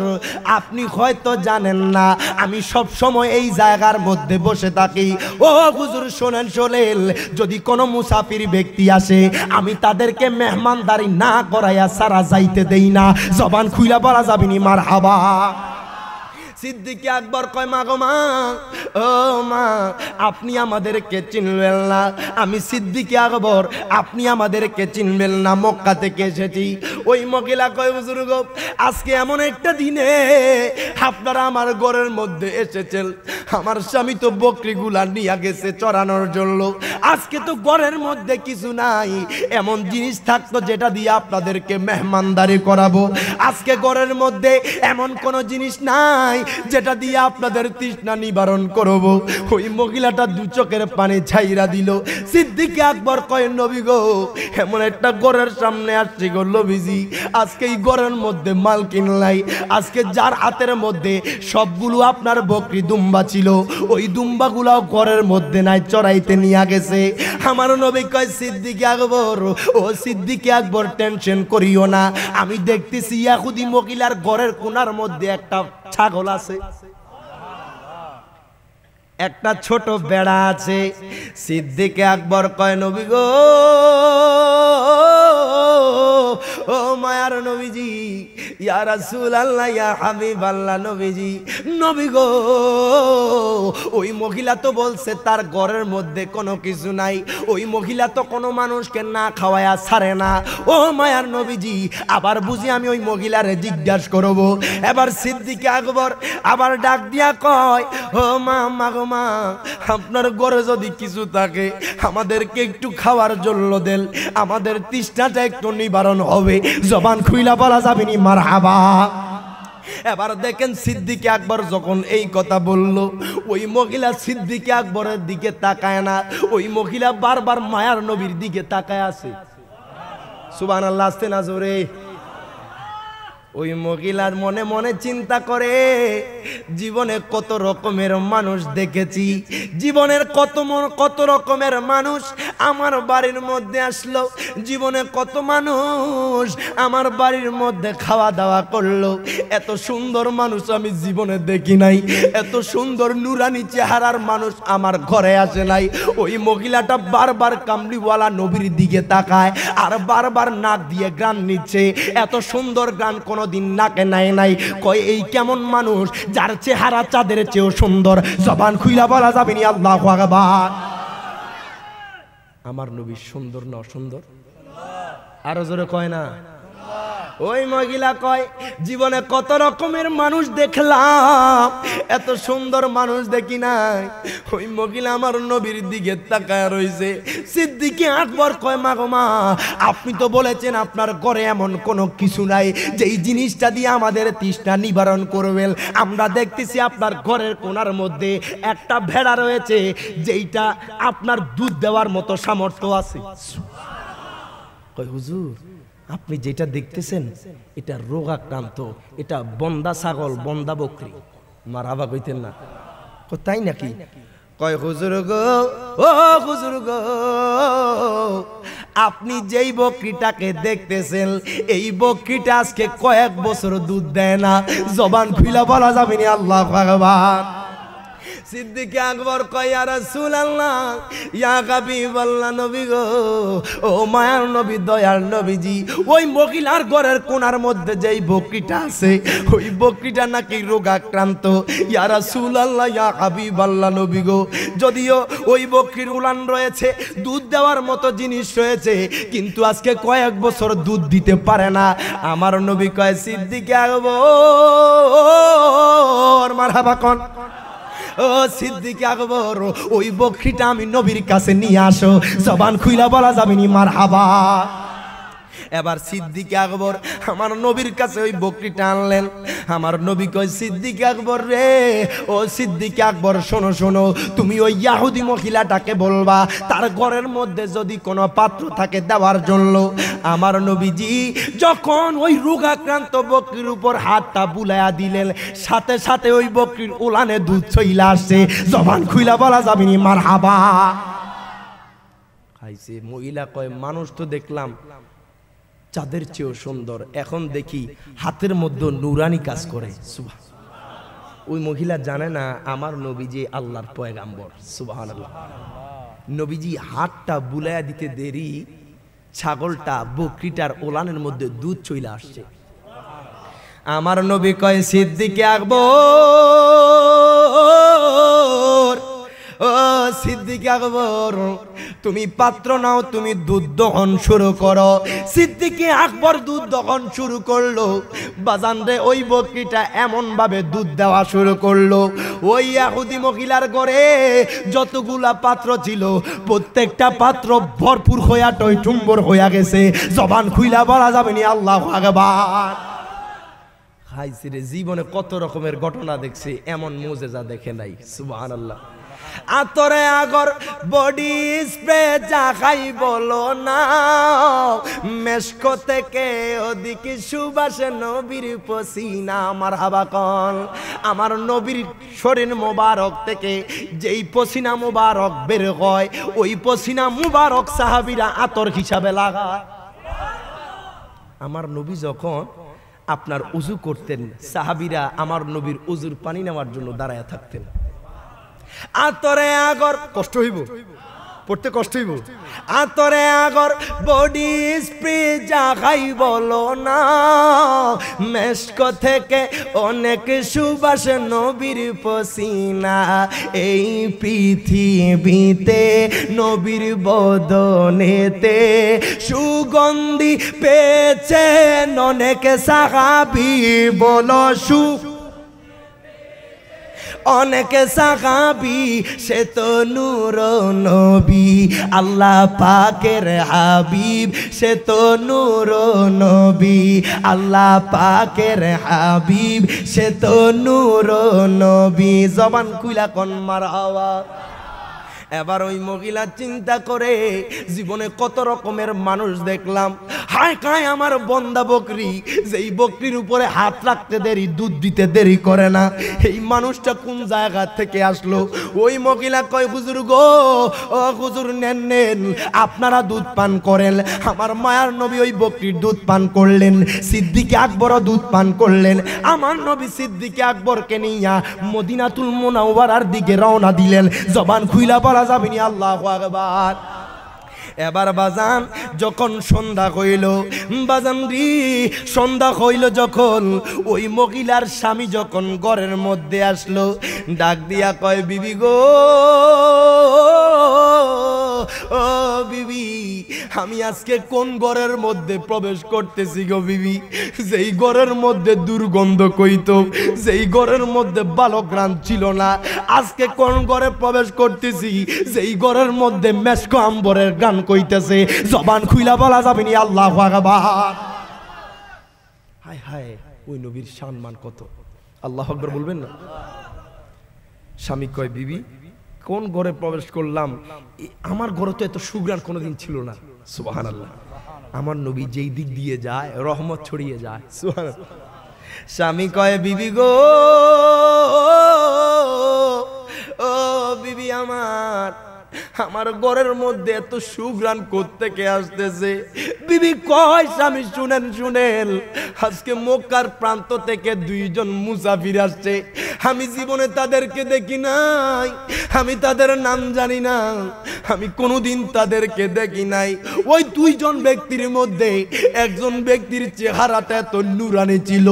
আপনি হয়তো জানেন না, আমি সব সময় এই জায়গার মধ্যে বসে থাকি। ও হুজুর শোনেন শোনেন, যদি কোনো মুসাফির ব্যক্তি আসে, আমি তাদেরকে মেহমানদারি না করাইয়া সারা যাইতে দেই না। জবান খুইলা বলা যাবেনি মারহাবা। সিদ্দিক আকবর কয় মা গো মা, ও মা, আপনি আমাদেরকে চিনবেন না। আমি সিদ্দিক আকবর, আপনি আমাদেরকে চিনবেন না, মক্কা থেকে এসেছি। ওই মহিলা কয় হুজুর গো, আজকে এমন একটা দিনে আপনারা আমার ঘরের মধ্যে এসেছেন, আমার স্বামী তো বকরিগুলা নিয়ে গেছে চড়ানোর জন্য, আজকে তো ঘরের মধ্যে কিছু নাই, এমন জিনিস থাকতো যেটা দিয়ে আপনাদেরকে মেহমানদারি করাবো। আজকে ঘরের মধ্যে এমন কোন জিনিস নাই যেটা দিয়ে আপনাদের তৃষ্ণা নিবারণ করব। ওই মহিলাটা দু চোখের পানি ছাইরা দিল। সিদ্দিক আকবর কয় নবী গো, এমন একটা ঘরের সামনে আসছি গো নবীজি, আজকে এই ঘরের মধ্যে মাল কিনলাই, আজকে যার হাতের মধ্যে সবগুলো আপনার বকরি দুম্বা ছিল, ওই দুম্বাগুলাও ঘরের মধ্যে নাই, চড়াইতে নিয়ে গেছে। আমার নবী কয় সিদ্দিক আকবর, ও সিদ্দিক আকবর টেনশন করিও না, আমি দেখতেছি ইয়াহুদি মহিলার ঘরের কোণার মধ্যে একটা ছাগল আছে, একটা ছোট বেড়া আছে। সিদ্দিক আকবর কয় নবী গো, ও মায়ার নবীজি, ইয়া রাসূলুল্লাহ, ইয়া হাবিবাল্লাহ, নবীজি, নবী গো, ওই মহিলা তো বলছে তার ঘরের মধ্যে কোনো কিছু নাই, ওই মহিলা তো কোনো মানুষকে না খাওয়ায়া ছাড়ে না। ও মায়ার নবীজি, আবার বুঝি আমি ওই মহিলারে জিজ্ঞাসা করব। এবার সিদ্দিক আকবর আবার ডাক দিয়া কয়, ও মা, মা গো মা, আপনার ঘরে যদি কিছু থাকে আমাদেরকে একটু খাওয়ার জন্য দেন, আমাদের তৃষ্ণাটা একটু নিবারণ হবে। জবান খুইলা বলা যাবে নি মারহাবা। এবার দেখেন সিদ্দিক আকবর যখন এই কথা বলল, ওই মহিলা সিদ্দিক আকবরের দিকে তাকায় না, ওই মহিলা বারবার মায়ার নবীর দিকে তাকায় আছে। সুবহানাল্লাহ, আসতে না জোরে। ওই মহিলার মনে মনে চিন্তা করে, জীবনে কত রকমের মানুষ দেখেছি, জীবনের কত রকমের মানুষ আমার বাড়ির মধ্যে আসলো, জীবনে কত মানুষ আমার বাড়ির মধ্যে খাওয়া দাওয়া করলো, এত সুন্দর মানুষ আমি জীবনে দেখি নাই, এত সুন্দর নুরানি চেহারার মানুষ আমার ঘরে আসে নাই। ওই মহিলাটা বারবার কামলিওয়ালা নবীর দিকে তাকায় আর বারবার নাক দিয়ে গান নিচ্ছে। এত সুন্দর গান কোনদিন নাকে নাই। কয় এই কেমন মানুষ যার চেহারা চাঁদের চেয়েও সুন্দর? জবান খুইলা বলা যাবে নি আল্লাহু আকবার। আমার নবী সুন্দর না অসুন্দর? আরো জোরে কয় না? ওই মহিলা কয় জীবনে কত রকমের মানুষ দেখলাম, এত সুন্দর মানুষ দেখি নাই। ওই মহিলা আমার নবীর দিকে তাকায় রইছে। সিদ্দিক আকবর কয় মা গো মা, আপনি তো বলেছেন আপনার ঘরে এমন কোনো কিছু নাই যেই জিনিসটা দিয়ে আমাদের তৃষ্ণা নিবারণ করবেন। আমরা দেখতেছি আপনার ঘরের কোণার মধ্যে একটা ভেড়া রয়েছে যেইটা আপনার দুধ দেওয়ার মতো সামর্থ্য আছে। কয় হুজুর, আপনি যেটা দেখতেছেন এটা রোগাক্রান্ত, এটা বন্দা ছাগল, বন্দা বকরি। মারহাবা কইতেন না? তাই নাকি? কয় হুজুর গো, ও হুজুর গো, আপনি যেই বকরিটাকে দেখতেছেন এই বকরিটা আজকে কয়েক বছর দুধ দেয় না। জবান খুইলা বলা যাবে না আল্লাহু আকবার। সিদ্দিক আকবর কয় ইয়া রাসূলুল্লাহ, ইয়া হাবিবাল্লাহ, নবী গো, ও মায়ার নবী, দয়ার নবীজি, ওই মহিলার ঘরের কোণার মধ্যে যেই বকরিটা আছে ওই বকরিটা নাকি রোগাক্রান্ত। ইয়া রাসূলুল্লাহ, ইয়া হাবিবাল্লাহ, নবী গো, যদিও ওই বকরির উলান রয়েছে, দুধ দেওয়ার মতো জিনিস রয়েছে, কিন্তু আজকে কয়েক বছর দুধ দিতে পারে না। আমার নবী কয় সিদ্দিক আকবর, মারহাবা কোন? ও সিদ্দিক আকবর, ওই বকরিটা আমি নবীর কাছে নিয়ে আসো। জবান খুইলা বলা যাবে নি মারহাবা। এবার সিদ্দিক আকবর আমার নবীর কাছে ওই বকরিটা আনলেন। আমার নবী কয় সিদ্দিক আকবর রে, ও সিদ্দিক আকবর, শোনো শোনো, তুমি ওই ইহুদি মহিলাটাকে বলবা তার ঘরের মধ্যে যদি কোনো পাত্র থাকে দেওয়ার জন্য। আমার নবীজি যখন ওই রোগাক্রান্ত বকরির উপর হাতটা বুলাইয়া দিলেন, সাথে সাথে ওই বকরির উলানে দুধ চইলা আসছে। জবান খুইলা বলা যাবে নি মারহাবা। খাইছে। মহিলা কয় মানুষ তো দেখলাম চাঁদের চেয়েও সুন্দর, এখন দেখি হাতের মধ্যে নুরানি কাজ করে। ওই মহিলা জানে না আমার নবীজি আল্লাহর পয়গাম্বর। সুবহানাল্লাহ। নবীজি হাতটা বুলাইয়া দিতে দেরি, ছাগলটা বকরিটার ওলানের মধ্যে দুধ চইলা আসছে। আমার নবী কয় সিদ্দিক আকবর, ও সিদ্দিক আকবর, তুমি পাত্র নাও, তুমি দুধ দহন শুরু করো। সিদ্দিক আকবর দুধ দহন শুরু করলো। বাজান রে, ওই বকরিটা এমন ভাবে দুধ দেওয়া শুরু করলো, ওই ইহুদি মহিলার ঘরে যতগুলা পাত্র ছিল প্রত্যেকটা পাত্র ভরপুর হইয়া টইটুম্বর হইয়া গেছে। জবান খুইলা বলা যাবে নি আল্লাহু আকবার। খাইছে রে, জীবনে কত রকমের ঘটনা দেখছে, এমন মুজিজা দেখে নাই। সুবহানাল্লাহ। আতরে আগর বডি স্প্রে যা খাই বলো না, মেশকো থেকে ওদিকে সুবাসে নবীর পসিনা। মারহাবা কোন? আমার নবীর শরীর মোবারক থেকে যেই পসিনা মোবারক বের হয় ওই পসিনা মোবারক সাহাবীরা আতর হিসাবে লাগায়। আমার নবী যখন আপনার উযু করতেন, সাহাবীরা আমার নবীর উযুর পানি নেওয়ার জন্য দাঁড়ায় থাকতেন। আতরে আগর, কষ্ট হইব পড়তে, কষ্ট হইব। আতরে আগর বডি স্প্রে যা খাই বলো না, মেশকো থেকে অনেক সুবাস নবীর পসিনা। এই পৃথিবীতে নবীর বদনেতে সুগন্ধি পেয়েছেন অনেক সাহাবী, বলো অনেকে সাহাবী সে তো নূর নবী আল্লাহ পাকের হাবিব সে তো নূর নবী আল্লাহ পাকের হাবিব সে তো নূর নবী জবান খুইলা কোন মারহাবা। এবার ওই মহিলা চিন্তা করে জীবনে কত রকমের মানুষ দেখলাম, হায় কায় আমার বন্দা বকরি যেই বকরির উপরে হাত রাখতে দেরি দুধ দিতে দেরি করে না, এই মানুষটা কোন জায়গা থেকে আসলো? ওই মহিলা কয় হুজুর গো, ও হুজুর নেন নেন আপনারা দুধ পান করেন। আমার মায়ার নবী ওই বকরির দুধ পান করলেন, সিদ্দিক আকবরও দুধ পান করলেন। আমার নবী সিদ্দিক আকবরকে নিয়া মদিনাতুল মুনাওয়ারার দিকে রওনা দিলেন। জবান খুইলা বলা যাবেনি আল্লাহু আকবার। এবার বাজান যখন সন্ধ্যা হইল, বাজান রি সন্ধ্যা হইল যখন, ওই মহিলার স্বামী যখন ঘরের মধ্যে আসলো, ডাক দিয়া কয় বিবি গো, ও বিবি আমি আজকে কোন ঘরের মধ্যে প্রবেশ করতেছি গো বিবি? যেই ঘরের মধ্যে দুর্গন্ধ কইতো, যেই ঘরের মধ্যে ভালো ঘ্রাণ ছিল না, আজকে কোন ঘরে প্রবেশ করতেছি যেই ঘরের মধ্যে মেশক আম্বরের গান কইতেছে। জবান খুইলা বলা যাবে নি আল্লাহু আকবার। হায় হায় ওই নবীর সম্মান কত, আল্লাহু আকবার বলবেন না? স্বামী কয় বিবি কোন ঘরে প্রবেশ করলাম? আমার ঘরে তো এত সুঘ্রাণ কোনোদিন ছিল না। সুবহানাল্লাহ, আমার নবী যেই দিক দিয়ে যায় রহমত ছড়িয়ে যায়। সুবহানাল্লাহ। স্বামী কয় বিবি গো, ও বিবি আমার ঘরের মধ্যে এত সুঘ্রাণ কোত্থেকে আসতেছে? বিবি কয় স্বামী শুনেন শুনেন, আজকে মক্কার প্রান্ত থেকে দুইজন মুসাফির আসছে, আমি জীবনে তাদেরকে দেখি নাই, আমি তাদের নাম জানি না, আমি কোনোদিন তাদেরকে দেখি নাই। ওই দুইজন ব্যক্তির মধ্যে একজন ব্যক্তির চেহারাটা এত নুরানি ছিল,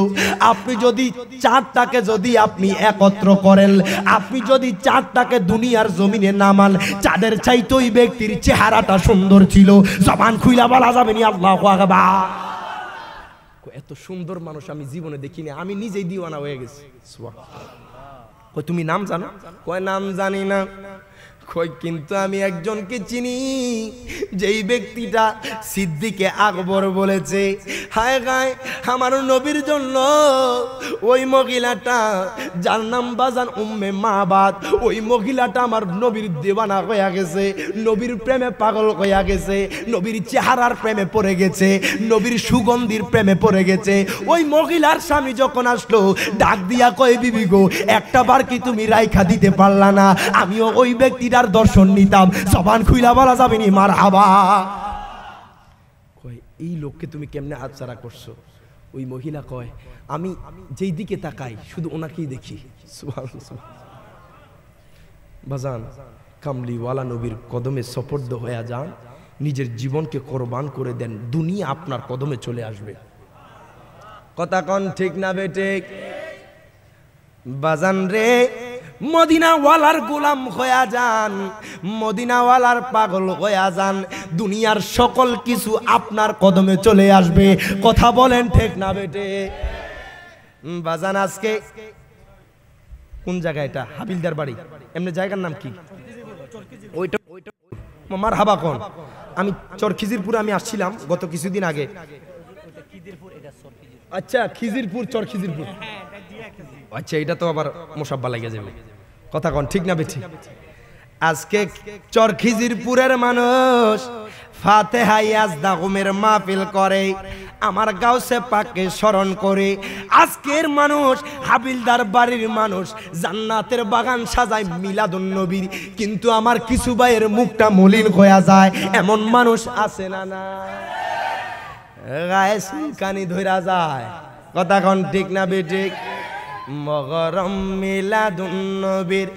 আপনি যদি চারটাকে যদি আপনি একত্র করেন, আপনি যদি চারটাকে দুনিয়ার জমিনে নামান, যাদের চাইতে ওই ব্যক্তির চেহারাটা সুন্দর ছিল। জবান খুইলা বলা যাবে নি আল্লাহু আকবার। এত সুন্দর মানুষ আমি জীবনে দেখিনি, আমি নিজেই দিওয়ানা হয়ে গেছি। কই তুমি নাম জানো? কয় নাম জানি না। কই কিন্তু আমি একজনকে চিনি, যেই ব্যক্তিটা সিদ্দিকে আকবর বলেছে। হায় গায় আমার নবীর জন্য ওই মহিলাটা যার নাম বাজান উম্মে মাবাদ, ওই মহিলাটা আমার নবীর দেওয়ানা হয়ে গেছে, নবীর প্রেমে পাগল হয়ে গেছে, নবীর চেহারার প্রেমে পড়ে গেছে, নবীর সুগন্ধির প্রেমে পড়ে গেছে। ওই মহিলার স্বামী যখন আসলো, ডাক দিয়া কয় বিবি গো, একটা বার কি তুমি রাইখা দিতে পারলা না? আমিও ওই ব্যক্তিটার দর্শন নিতাম। জবান খুইলা বলা যাবে নি মারহাবা। কয় এই লোককে তুমি কেমনে আচরা করছো? ওই মহিলা কয় আমি যেই দিকে তাকাই শুধু ওনাকেই দেখি। সুবহানাল্লাহ। বাজান কামলিওয়ালা নবীর কদমে সপর্দ হয়ে যান, নিজের জীবনকে কোরবান করে দেন, দুনিয়া আপনার কদমে চলে আসবে। কথা কোন ঠিক না বেঠিক? বাজান রে মদিনাওয়ালার গোলাম হয়ে যান, মদিনাওয়ালার পাগল হয়ে যান, দুনিয়ার সকল কিছু আপনার কদমে চলে আসবে। কথা বলেন ঠিক না বেটে? বাজান আজকে কোন জায়গা এটা? হাবিলদার বাড়ি, এমনি জায়গার নাম কি? ওইটা মারহাবা কোন? আমি চরখিজিরপুর আমি আসছিলাম গত কিছুদিন আগে। আচ্ছা খিজিরপুর, চরখিজিরপুর। আচ্ছা এটা তো আবার মোসাব্বা লাগিয়ে যাবে। কথা কোন ঠিক না বেঠি? আজকে চরখিজিরপুরের মানুষ ফাতেহা ইয়াজদাগুমের মাহফিল করে, আমার গাউসে পাককে স্মরণ করে। আজকের মানুষ হাবিলদার বাড়ির মানুষ জান্নাতের বাগান সাজায় মিলাদুন নবীর, কিন্তু আমার কিছু ভাইয়ের মুখটা মলিন হয়ে যায়। এমন মানুষ আছে না? না গায়ে সুলকানি ধইরা যায়। কথা কোন ঠিক না বেঠিক? মগরম মিলাদুন নবীর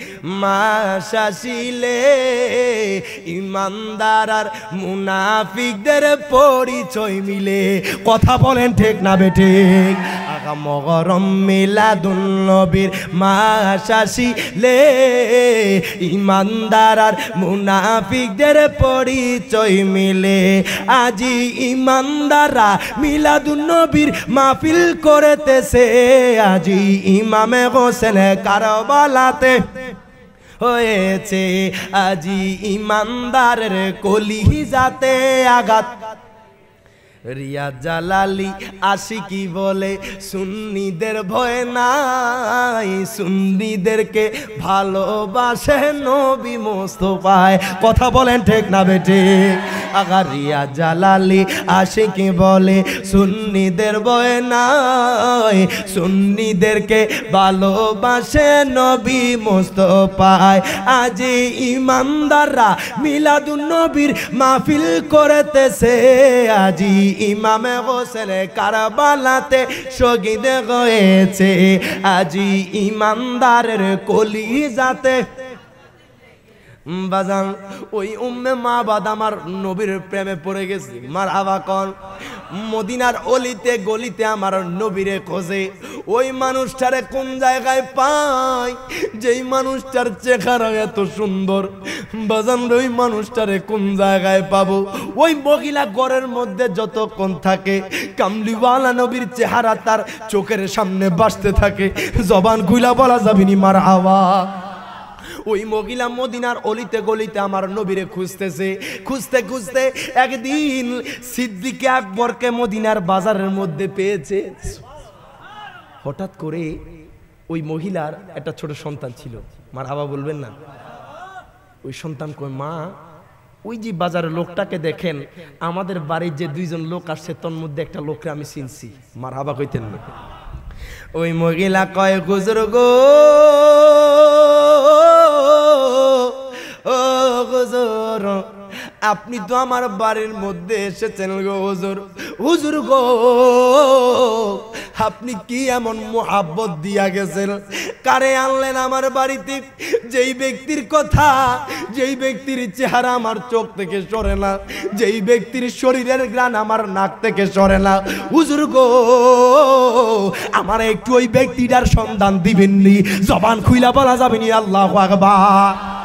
মাস আসিলে ইমানদার আর মুনাফিকদের পরিচয় মিলে। কথা বলেন ঠিক না বেঠিক? আগা মহরম মিলাদুন নবীর মাস আসিলে ইমানদার আর মুনাফিকদের পরিচয় মিলে আজি ইমানদাররা মিলাদুন নবীর মাহফিল করতেছে আজি ইমামে হোসেন কারবালাতে হয়েছে আজি ইমানদারের কলিজাতে আঘাত রিয়াজ জালালি আশিকি বলে সুন্নিদের ভয় নাই সুন্নিদেরকে ভালোবাসে নবী মোস্তফায় কথা বলেন ঠিক না বেঠে আগা রিয়াজ জালালি আশিকি বলে সুন্নিদের ভয় নাই সুন্নিদেরকে ভালোবাসে নবী মোস্তফায় আজি ইমানদাররা মিলাদুন নবীর মাহফিল করতেছে আজি ইমামে হোসেন কারবালাতে শহীদ হয়েছে আজি ইমানদারের কলিজাতে বাজান ওই উম্মে মা বাদ আমার নবীর প্রেমে পড়ে গেছি মারহাবা কোন মদিনার অলিতে গলিতে আমার নবীরে খোঁজে ওই মানুষটারে কোন জায়গায় পাই যেই মানুষটার চেহারা এত সুন্দর বাজান ওই মানুষটারে কোন জায়গায় পাবো ওই মহিলা ঘরের মধ্যে যতক্ষণ থাকে কামলিওয়ালা নবীর চেহারা তার চোখের সামনে ভাসতে থাকে জবান খুইলা বলা যাবেনি মারহাবা ওই মহিলা মদিনার অলিতে গলিতে আমার নবীরে খুঁজতেছে খুঁজতে খুঁজতে একদিন সিদ্দিক আকবরকে মদিনার বাজারের মধ্যে পেয়েছে হঠাৎ করে ওই মহিলার একটা ছোট সন্তান ছিল মারহাবা বলবেন না ওই সন্তান কই মা ওই যে বাজারের লোকটাকে দেখেন আমাদের বাড়ির যে দুইজন লোক আসছে তোর মধ্যে একটা লোককে আমি চিনছি মারহাবা কইতেন না ওই মহিলা কয় হুজুর গো ও হুজুর আপনি তো আমার বাড়ির মধ্যে এসেছেন গো হুজুর হুজুর গো আপনি কি এমন মোহাব্বত দিয়া গেছেন কারে আনলেন আমার বাড়িতে যেই ব্যক্তির কথা যেই ব্যক্তির চেহারা আমার চোখ থেকে সরে না যেই ব্যক্তির শরীরের ঘ্রাণ আমার নাক থেকে সরে না হুজুর গো আমার একটু ওই ব্যক্তিটার সন্ধান দিবেননি জবান খুইলা বলা যাবেনি আল্লাহু আকবার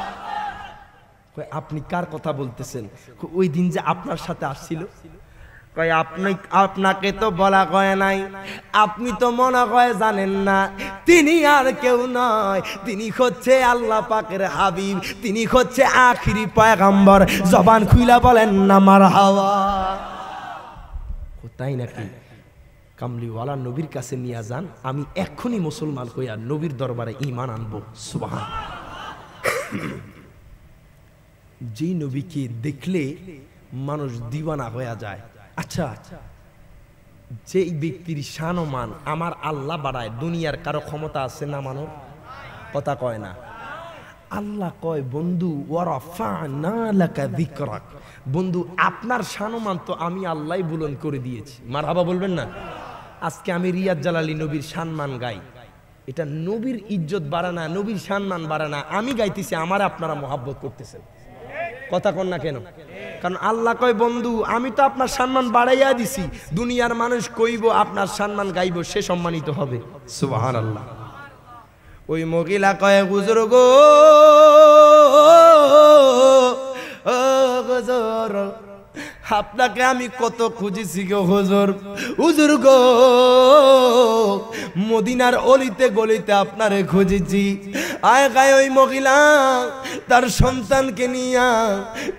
আপনি কার কথা বলতেছেন ওই দিন যে আপনার সাথে আসছিল কয় আপনি আপনাকে তো বলা হয় নাই আপনি তো মনে হয় জানেন না তিনি আর কেউ নয় তিনি হচ্ছে আল্লাহ পাকের হাবিব তিনি হচ্ছে আখিরি পয়গম্বর জবান খুইলা বলেন না মারহাবা তাই নাকি কামলিওয়ালা নবীর কাছে নিয়ে যান আমি এক্ষুনি মুসলমান হইয়া নবীর দরবারে ঈমান আনবো সুবহান যেই নবীকে দেখলে মানুষ দিওয়ানা হয়ে যায় আচ্ছা যেই ব্যক্তির শানমান আমার আল্লাহ বাড়ায় দুনিয়ার কারো ক্ষমতা আছে না মানব কথা কয় না আল্লাহ কয় বন্ধু ওয়ারাফা'না লাকা যিকরাক বন্ধু আপনার শানমান তো আমি আল্লাহই বুলন্দ করে দিয়েছি মারহাবা বলবেন না আজকে আমি রিয়াজ জালালি নবীর সম্মান গাই এটা নবীর ইজ্জত বাড়া না নবীর সম্মান বাড়া না আমি গাইতেছি আমার আপনারা মহব্বত করতেছেন কথা কন না কেন কারণ আল্লাহ কয় বন্ধু আমি তো আপনার সম্মান বাড়াইয়া দিছি দুনিয়ার মানুষ কইব আপনার সম্মান গাইব সে সম্মানিত হবে সুবহানাল্লাহ ওই মহিলা কয় হুজুর গো ও হুজুর আপনাকে আমি কত খুঁজেছি গো হুজুর হুজুর গো মদিনার অলিতে গলিতে আপনারে খুঁজেছি আয় গায় ওই মহিলা তার সন্তানকে নিয়া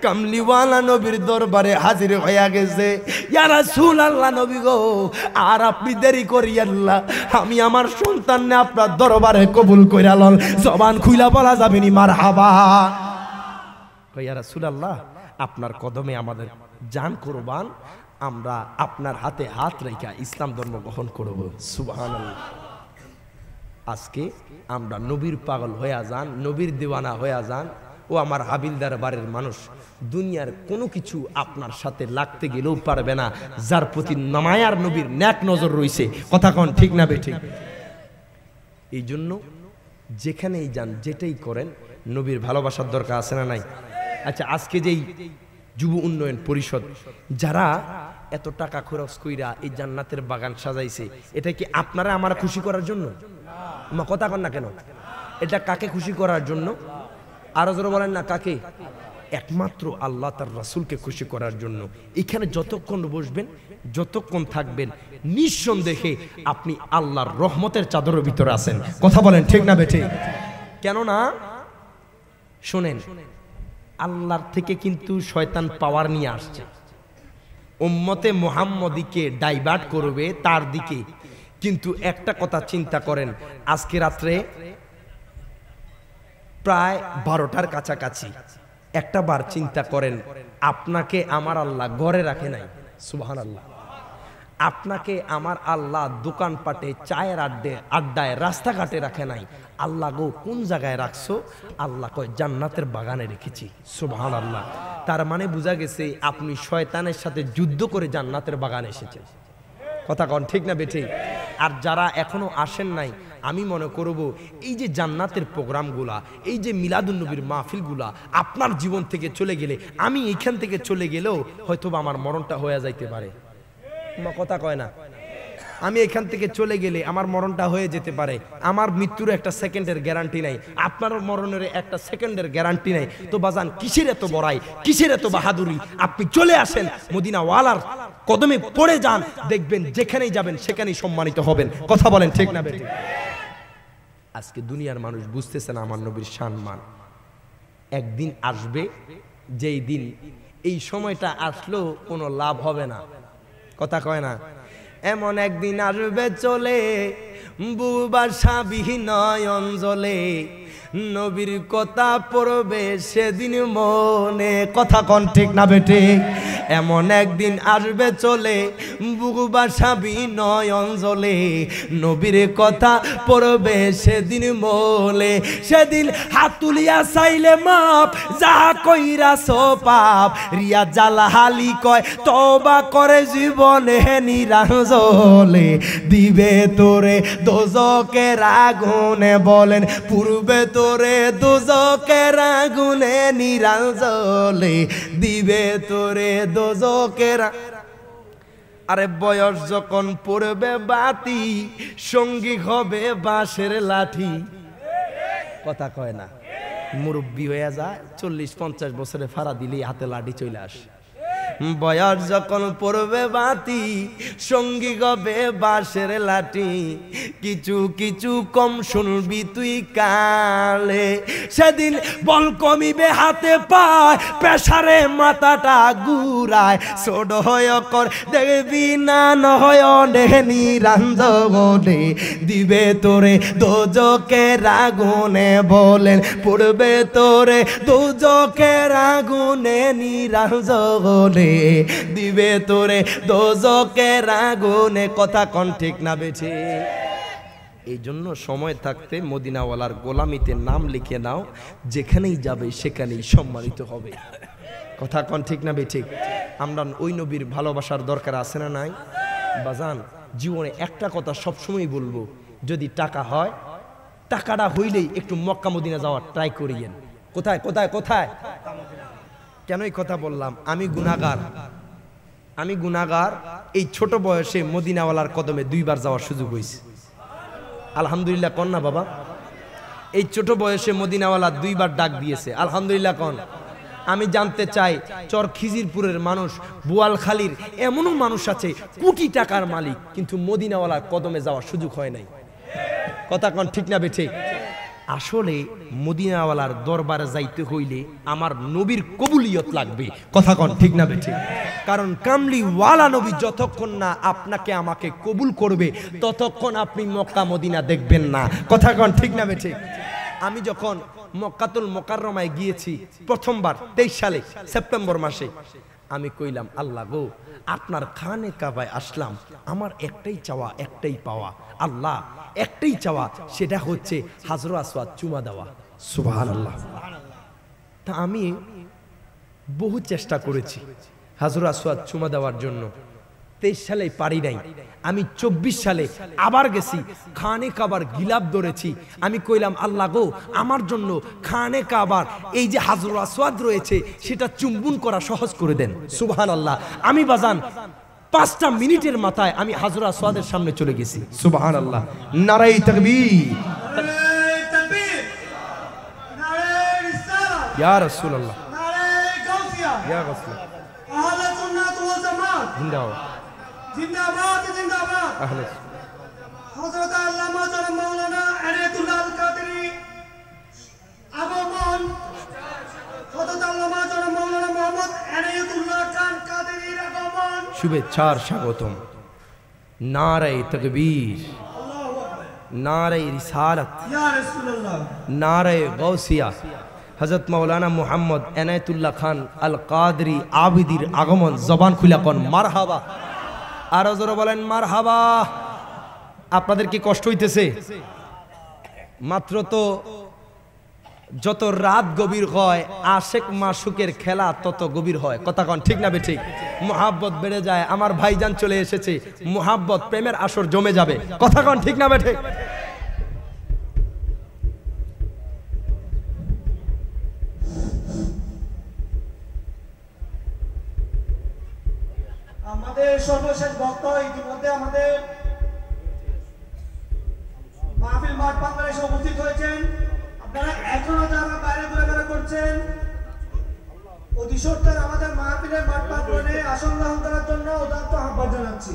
কামলিওয়ালা নবীর দরবারে হাজির হইয়া গেছে ইয়া রাসূলুল্লাহ নবী গো আর আপনি দেরি করিয়েন না আমি আমার সন্তানকে আপনার দরবারে কবুল কইরা লন জবান খুইলা বলা যাবেনি মারহাবা ইয়া রাসূলুল্লাহ আপনার কদমে আমাদের জান কুরবান আমরা আপনার হাতে হাত রেখা ইসলাম ধর্ম গ্রহণ করব সুবহানাল্লাহ আজকে আমরা নবীর পাগল হয়ে যান নবীর দিওয়ানা হয়ে যান ও আমার হাবিলদার বাড়ির মানুষ দুনিয়ার কোনো কিছু আপনার সাথে লাগতে গেলেও পারবে না যার প্রতি মায়ার নবীর নেক নজর রইছে কথা কোন ঠিক না বেঠিক এই জন্য যেখানেই যান যেটাই করেন নবীর ভালোবাসার দরকার আছে না নাই আচ্ছা আজকে যেই যুব উন্নয়ন পরিষদ যারা এত টাকা খরচ কইরা এই জান্নাতের বাগান সাজাইছে, এটা কি আপনারা আমার খুশি করার জন্য? মা কথা কন না কেন? এটা কাকে খুশি করার জন্য? আরো জোরে বলেন না, কাকে? একমাত্র আল্লাহ তার রাসূলকে খুশি করার জন্য। এখানে যতক্ষণ বসবেন, যতক্ষণ থাকবেন, নিঃসন্দেহে আপনি আল্লাহর রহমতের চাদরের ভিতরে আছেন। কথা বলেন ঠিক না বেঠিক? কেননা শোনেন, আল্লাহর থেকে কিন্তু শয়তান পাওয়ার নিয়ে আসছে, উম্মতে মুহাম্মদীকে ডাইভার্ট করবে তার দিকে। কিন্তু একটা কথা চিন্তা করেন, আজকে রাত্রে প্রায় 12টার কাছাকাছি একটা বার চিন্তা করেন, আপনাকে আমার আল্লাহ ঘরে রাখে নাই, সুবহানাল্লাহ। আপনাকে আমার আল্লাহ দোকানপাটে, চায়ের আড্ডায়, রাস্তাঘাটে রাখে নাই। আল্লাহ গো কোন জায়গায় রাখছো? আল্লাহ কয় জান্নাতের বাগানে রেখেছি, সুবহানাল্লাহ। তার মানে বোঝা গেছে আপনি শয়তানের সাথে যুদ্ধ করে জান্নাতের বাগানে এসেছেন। কথা কন ঠিক না বেঠিক? আর যারা এখনো আসেন নাই, আমি মনে করব এই যে জান্নাতের প্রোগ্রামগুলা, এই যে মিলাদুন্নবীর মাহফিলগুলা আপনার জীবন থেকে চলে গেলে, আমি এইখান থেকে চলে গেলেও হয়তো আমার মরণটা হয়ে যাইতে পারে। কথা কয় না? আমি এখান থেকে চলে গেলে আমার মরণটা হয়ে যেতে পারে। আমার মৃত্যুর একটা সেকেন্ডের গ্যারান্টি নাই, আপনার মরণের একটা সেকেন্ডের গ্যারান্টি নাই। তো বাজান কিসের এত বড়াই, কিসের এত বাহাদুরি? আপনি চলে আসেন, মদিনা ওয়ালার কদমে পড়ে যান, দেখবেন যেখানেই যাবেন সেখানেই সম্মানিত হবেন। কথা বলেন ঠিক না বেঠিক? আজকে দুনিয়ার মানুষ বুঝতেছে না আমার নবীর সম্মান। একদিন আসবে যেই দিন এই সময়টা আসলেও কোনো লাভ হবে না। কথা কয় না? এমন একদিন আসবে চলে, বুবাসাবিহীন নয়ন জ্বলে, নবীর কথা পড়বে সেদিন মনে। কথা কন ঠিক না বেঠিক? এমন একদিন আসবে চলে, বুবাসাবিহীন নয়ন জ্বলে, নবীর কথা পড়বে সেদিন মনে। সেদিন হাত তুলিয়া চাইলে মাপ, যা কইরাছো পাপ, রিয়া জালাহালি কয় তওবা করে জীবনে নিরাঞ্জলে, দিবে তোরে দোজকের আগুনে, বলেন পূর্বে তোরে দোজকের আগুনে নিরাঞ্জলে, দিবে তোরে দোজকের। আরে বয়স যখন পড়বে বাতি, সঙ্গী হবে বাঁশের লাঠি। কথা কয় না? মুরব্বী হয়ে যায়, 40-50 বছরে ফাড়া দিলেই হাতে লাঠি চলে আসে। বয়স যখন পড়বে বাতি, সঙ্গী হবে বাঁশের লাঠি, কিছু কিছু কম শুনবি তুই কালে, সেদিন বল কমিবে হাতে পায়, প্রেসারে মাথাটা ঘুরায়, ছোট হয়ে কর দেখবি না নয় নিরাঞ্জনে, দিবে তোরে দোজকের আগুনে, বলেন পড়বে তোরে দোজকের আগুনে নিরাঞ্জনে, দিবে তোরে দোজকের আগুনে। কথা কন ঠিক না বেঠিক? এই জন্য সময় থাকতে মদিনাওয়ালার গোলামিতে নাম লিখে নাও, যেখানেই যাবে সেখানেই সম্মানিত হবে। কথা কন ঠিক না বেঠিক? আমরা ওই নবীর ভালোবাসার দরকার আছে না নাই? বাজান জীবনে একটা কথা সবসময় বলবো, যদি টাকা হয়, টাকাটা হইলেই একটু মক্কা মদিনা যাওয়ার ট্রাই করিয়েন। কোথায় কোথায় কোথায়? কেন এই কথা বললাম? আমি গুনাহগার। এই ছোট বয়সে মদিনাওয়ালার কদমে 2 বার যাওয়ার সুযোগ হয়েছে। আলহামদুলিল্লাহ কন না বাবা? এই ছোট বয়সে মদিনাওয়ালা 2 বার ডাক দিয়েছে, আলহামদুলিল্লাহ কন। আমি জানতে চাই, চর খিজিরপুরের মানুষ, বোয়ালখালীর এমনও মানুষ আছে কোটি টাকার মালিক, কিন্তু মদিনাওয়ালার কদমে যাওয়ার সুযোগ হয় নাই। কথা কন ঠিক না বেঠিক? আসলে মদিনাওয়ালার দরবারে যাইতে হইলে আমার নবীর কবুলিয়ত লাগবে। কথা কন ঠিক না বেঠিক? কারণ কামলিওয়ালা নবী যতক্ষণ না আপনাকে আমাকে কবুল করবে, ততক্ষণ আপনি মক্কা মদিনা দেখবেন না। কথা কন ঠিক না বেঠিক? আমি যখন মক্কাতুল মুকাররমায় গিয়েছি প্রথমবার 23 সালে সেপ্টেম্বর মাসে, আমি কইলাম আল্লাহ গো, আপনার খানে কাবায় আসলাম, আমার একটাই চাওয়া, একটাই পাওয়া, আল্লাহ একটাই চাওয়া, সেটা হচ্ছে হাজর আসওয়াদ চুমা দেওয়া। সুবহানাল্লাহ। তা আমি বহু চেষ্টা করেছি হাজর আসওয়াদ চুমা দেওয়ার জন্য, 23 সালে পারি নাই। আমি 24 সালে আবার গেছি, খানে কাবার গিলাপ ধরেছি। আমি কইলাম আল্লাহ গো, আমার জন্য খানে কাবার এই যে হাজর আসওয়াদ রয়েছে সেটা চুম্বন করা সহজ করে দেন। সুবহানাল্লাহ। আমি বাজান 5টা মিনিটের মাথায় আমি হাজরা আসওয়াদের সামনে চলে গেছি। সুবহানাল্লাহ, নারায়ে তাকবীর, নারায়ে তাকবীর, নারায়ে রিসালাত, ইয়া রাসূলুল্লাহ, নারায়ে গাউসিয়া, ইয়া গাউসিয়া, আহলে সুন্নাত ওয়াল জামাত জিন্দাবাদ, জিন্দাবাদ, জিন্দাবাদ। আহলে হযরত আল্লামা জনাব মাওলানা এনায়েতুল্লাহ আল কাদেরী আগমন, হযরত আল্লামা জনাব মাওলানা মুহাম্মদ এনায়েতুল্লাহ খান কাদেরীর আগমন। শুভেচ্ছার স্বাগতম। নারায়ে তাকবীর, আল্লাহু আকবার, নারায়ে রিসালাত, ইয়া রাসূলুল্লাহ, নারায়ে গাউসিয়া। হযরত মাওলানা মুহাম্মদ এনায়েতুল্লাহ খান আল কাদরি আবিদির আগমন। জবান খুলে কোন মারহাবা, আরো জোরে বলেন মারহাবা। আপনাদের কি কষ্ট হইতেছে? মাত্র তো যত রাত গভীর হয় আশেক মাশুকের খেলা তত গভীর হয়। কথা কন ঠিক না বেঠিক? মুহাব্বত বেড়ে যায়। আমার ভাইজান চলে এসেছে, মুহাব্বত প্রেমের আসর জমে যাবে। কথা কন ঠিক না বেঠিক? আমাদের সর্বশেষ বক্তা ইতিমধ্যে আমাদের মাহফিল মাঠ প্রাঙ্গণে এসে উপস্থিত হয়েছেন। আপনারা এখনো যারা বাইরে ঘোরাফেরা করছেন, অতি সত্বর আমাদের মাহফিলের মাঠ প্রাঙ্গণে আসন গ্রহণ করার জন্য উদাত্ত আহ্বান জানাচ্ছি।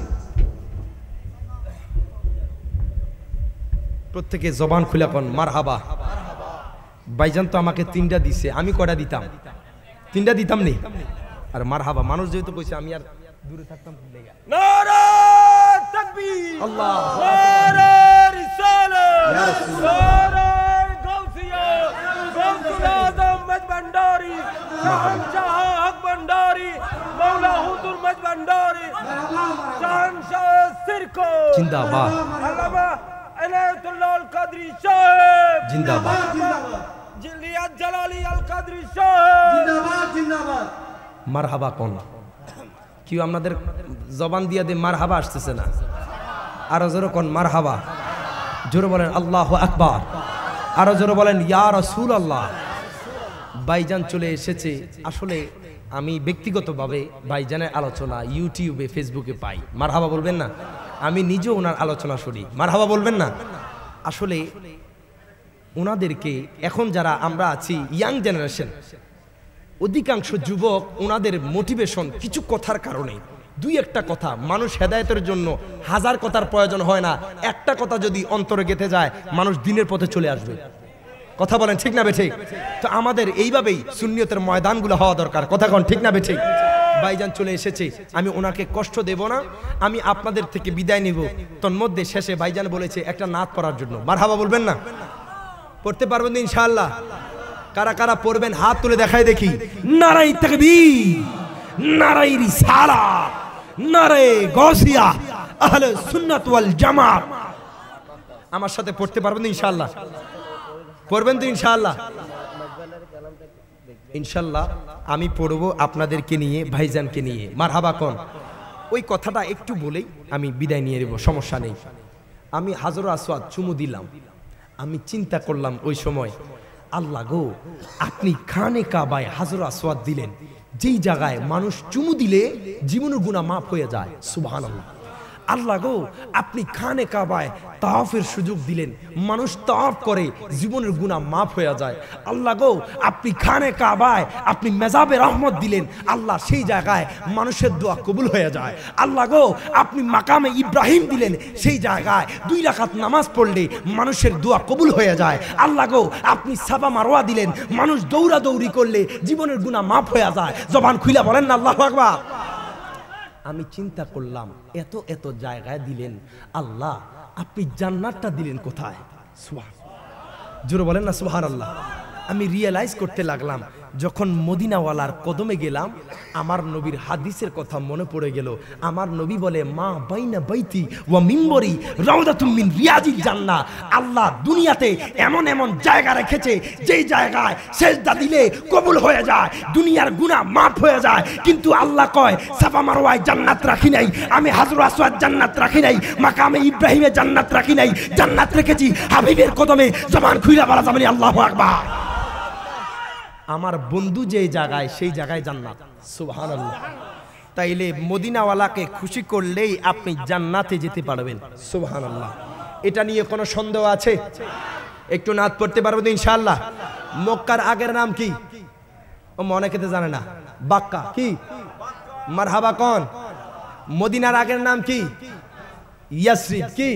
প্রত্যেকে জবান খুলে কোন মারহাবা। ভাইজান তো আমাকে 3টা দিছে, আমি কয়টা দিতাম? 3টা দিতাম নি? আর মারহাবা মানুষ যেহেতু কইছে আমি আর দূরে থাকতাম। নারায়ে তাকবীর, আল্লাহু নারায়ে রিসালাত, নারায়ে গাউসিয়া, গাউসুল আযম মজবন্ডারি, শাহনশাহ হক ভন্ডারি, মাওলা হুজুর মজবন্ডারি, শাহনশাহ সিরকো জিন্দাবাদ, আল্লামা এনায়েতুল্লাহ আল কাদরি সাহেব জিন্দাবাদ, জিলিয়াত জালালি আল কাদরি সাহেব জিন্দাবাদ, জিন্দাবাদ। মারহাবা কোন? কি আপনাদের জবান দিয়া দে মারহাবা আসতেছে না? আরো জোরে কোন মারহাবা। জোরে বলেন আল্লাহু আকবার। আরো জোরে বলেন ইয়া রাসূলুল্লাহ। ভাইজান চলে এসেছে। আসলে আমি ব্যক্তিগতভাবে ভাইজানের আলোচনা ইউটিউবে ফেসবুকে পাই। মারহাবা বলবেন না? আমি নিজেও ওনার আলোচনা শুনি। মারহাবা বলবেন না? আসলে ওনাদেরকে এখন যারা আমরা আছি ইয়াং জেনারেশন, অধিকাংশ যুবক ওনাদের মোটিভেশন কিছু কথার কারণে, 2-1টা কথা। মানুষ হেদায়েতের জন্য 1000 কথার প্রয়োজন হয় না। একটা কথা যদি অন্তরে গেঁথে যায়, মানুষ দিনের পথে চলে আসবে। কথা বলেন ঠিক না বেঠিক? তো আমাদের এইভাবেই সুন্নিয়তের ময়দানগুলো হওয়া দরকার। কথা কন ঠিক না বেঠিক? ভাইজান চলে এসেছে, আমি ওনাকে কষ্ট দেব না, আমি আপনাদের থেকে বিদায় নিব। তন্মধ্যে শেষে ভাইজান বলেছে একটা নাত পড়ার জন্য। মারহাবা বলবেন না? পড়তে পারবেন তো ইনশাআল্লাহ? কারা কারা পড়বেন হাত তুলে দেখায় দেখি। নারায়ে তাকবীর, নারায়ে রিসালাত, নারায়ে গাউসিয়া, আহলে সুন্নাত ওয়াল জামাত। আমার সাথে পড়তে পারবেন তো ইনশাআল্লাহ? পড়বেন তো ইনশাআল্লাহ? ইনশাআল্লাহ আমি পড়বো আপনাদেরকে নিয়ে, ভাইজানকে নিয়ে। মারহাবা কোন? ওই কথাটা একটু বলেই আমি বিদায় নিয়ে নেব, সমস্যা নেই। আমি হাজর আসওয়াদ চুমু দিলাম। আমি চিন্তা করলাম ওই সময়, আল্লাহ গো, আপনি খানে কাবায় হাজর আসওয়াদ দিলেন, যেই জায়গায় মানুষ চুমু দিলে জীবনের গুনাহ মাফ হয়ে যায়। সুবহানাল্লাহ। আল্লাহ গো, আপনি খানে কাবায় তাওয়াফের সুযোগ দিলেন, মানুষ তাওয়াফ করে জীবনের গুনাহ মাফ হয়ে যায়। আল্লাহ গো, আপনি খানে কাবায় আপনি মেজাবে রহমত দিলেন, আল্লাহ সেই জায়গায় মানুষের দোয়া কবুল হয়ে যায়। আল্লাহ গো, আপনি মাকামে ইব্রাহিম দিলেন, সেই জায়গায় 2 রাকাত নামাজ পড়লে মানুষের দোয়া কবুল হয়ে যায়। আল্লাহ গো, আপনি সাফা মারওয়া দিলেন, মানুষ দৌড়াদৌড়ি করলে জীবনের গুনাহ মাফ হয়ে যায়। জবান খুলে বলেন না আল্লাহু আকবার। আমি চিন্তা করলাম, এত এত জায়গায় দিলেন, আল্লাহ আপনি জান্নাতটা দিলেন কোথায়? সুবহান, জোরে বলেন না সুবহানাল্লাহ। আমি রিয়েলাইজ করতে লাগলাম, যখন মদিনাওয়ালার কদমে গেলাম, আমার নবীর হাদিসের কথা মনে পড়ে গেল। আমার নবী বলে, মা বাইনা বাইতি ওয়া মিম্বরি রাউদাতুম মিন রিয়াজিল জান্নাহ। আল্লাহ দুনিয়াতে এমন এমন জায়গা রেখেছে, যেই জায়গায় সেজদা দিলে কবুল হয়ে যায়, দুনিয়ার গুনাহ মাফ হয়ে যায়। কিন্তু আল্লাহ কয়, সাফা মারওয়ায় জান্নাত রাখি নাই, আমি হাজর আসওয়াদ জান্নাত রাখি নাই, মাকামে ইব্রাহিমে জান্নাত রাখি নাই, জান্নাত রেখেছি হাবিবের কদমে। জবান খুইলা বলা যাবে না আল্লাহু আকবার। আমার বন্ধু যে জায়গায়, সেই জায়গায় জান্নাত। সুবহানাল্লাহ। তাইলে মদিনাওয়ালাকে খুশি করলেই আপনি জান্নাতে যেতে পারবেন। সুবহানাল্লাহ। এটা নিয়ে কোনো সন্দেহ আছে? একটু নাত পড়তে পারবো তো ইনশাআল্লাহ। মক্কার আগের নাম কি? ও অনেকে তো জানে না। বাক্কা কি? মারহাবা কোন? মদিনার আগের নাম কি? ইয়াসরিব কি?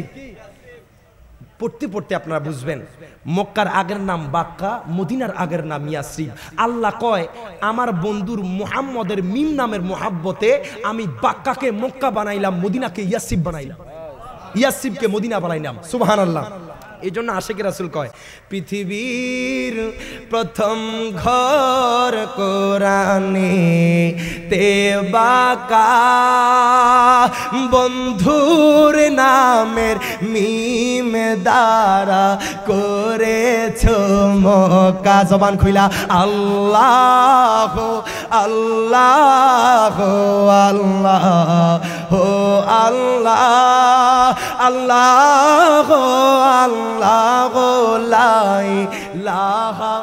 পড়তে পড়তে আপনারা বুঝবেন মক্কার আগের নাম বাক্কা, মদিনার আগের নাম ইয়াসরিব। আল্লাহ কয় আমার বন্ধুর মুহাম্মদের মিম নামের মোহাব্বতে আমি বাক্কাকে মক্কা বানাইলাম, মদিনাকে ইয়াসরিব বানাইলাম, ইয়াসরিবকে মদিনা বানাইলাম। সুবহানাল্লাহ। এই জন্য আশিক রাসূল কয় পৃথিবীর প্রথম ঘর কোরআনে তে বাক্কা, বন্ধুর নামের মিম দ্বারা করেছ মক্কা। জবান খুইলা আল্লাহ আল্লাহ আল্লাহ হো আল্লাহ আল্লাহ আল্লাহ লা ইলাহা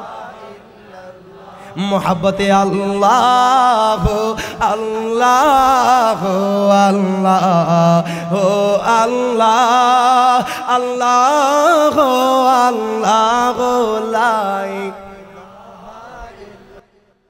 মোহাব্বতে আল্লাহ আল্লাহ আল্লাহ হো আল্লাহ আল্লাহ আল্লাহ লা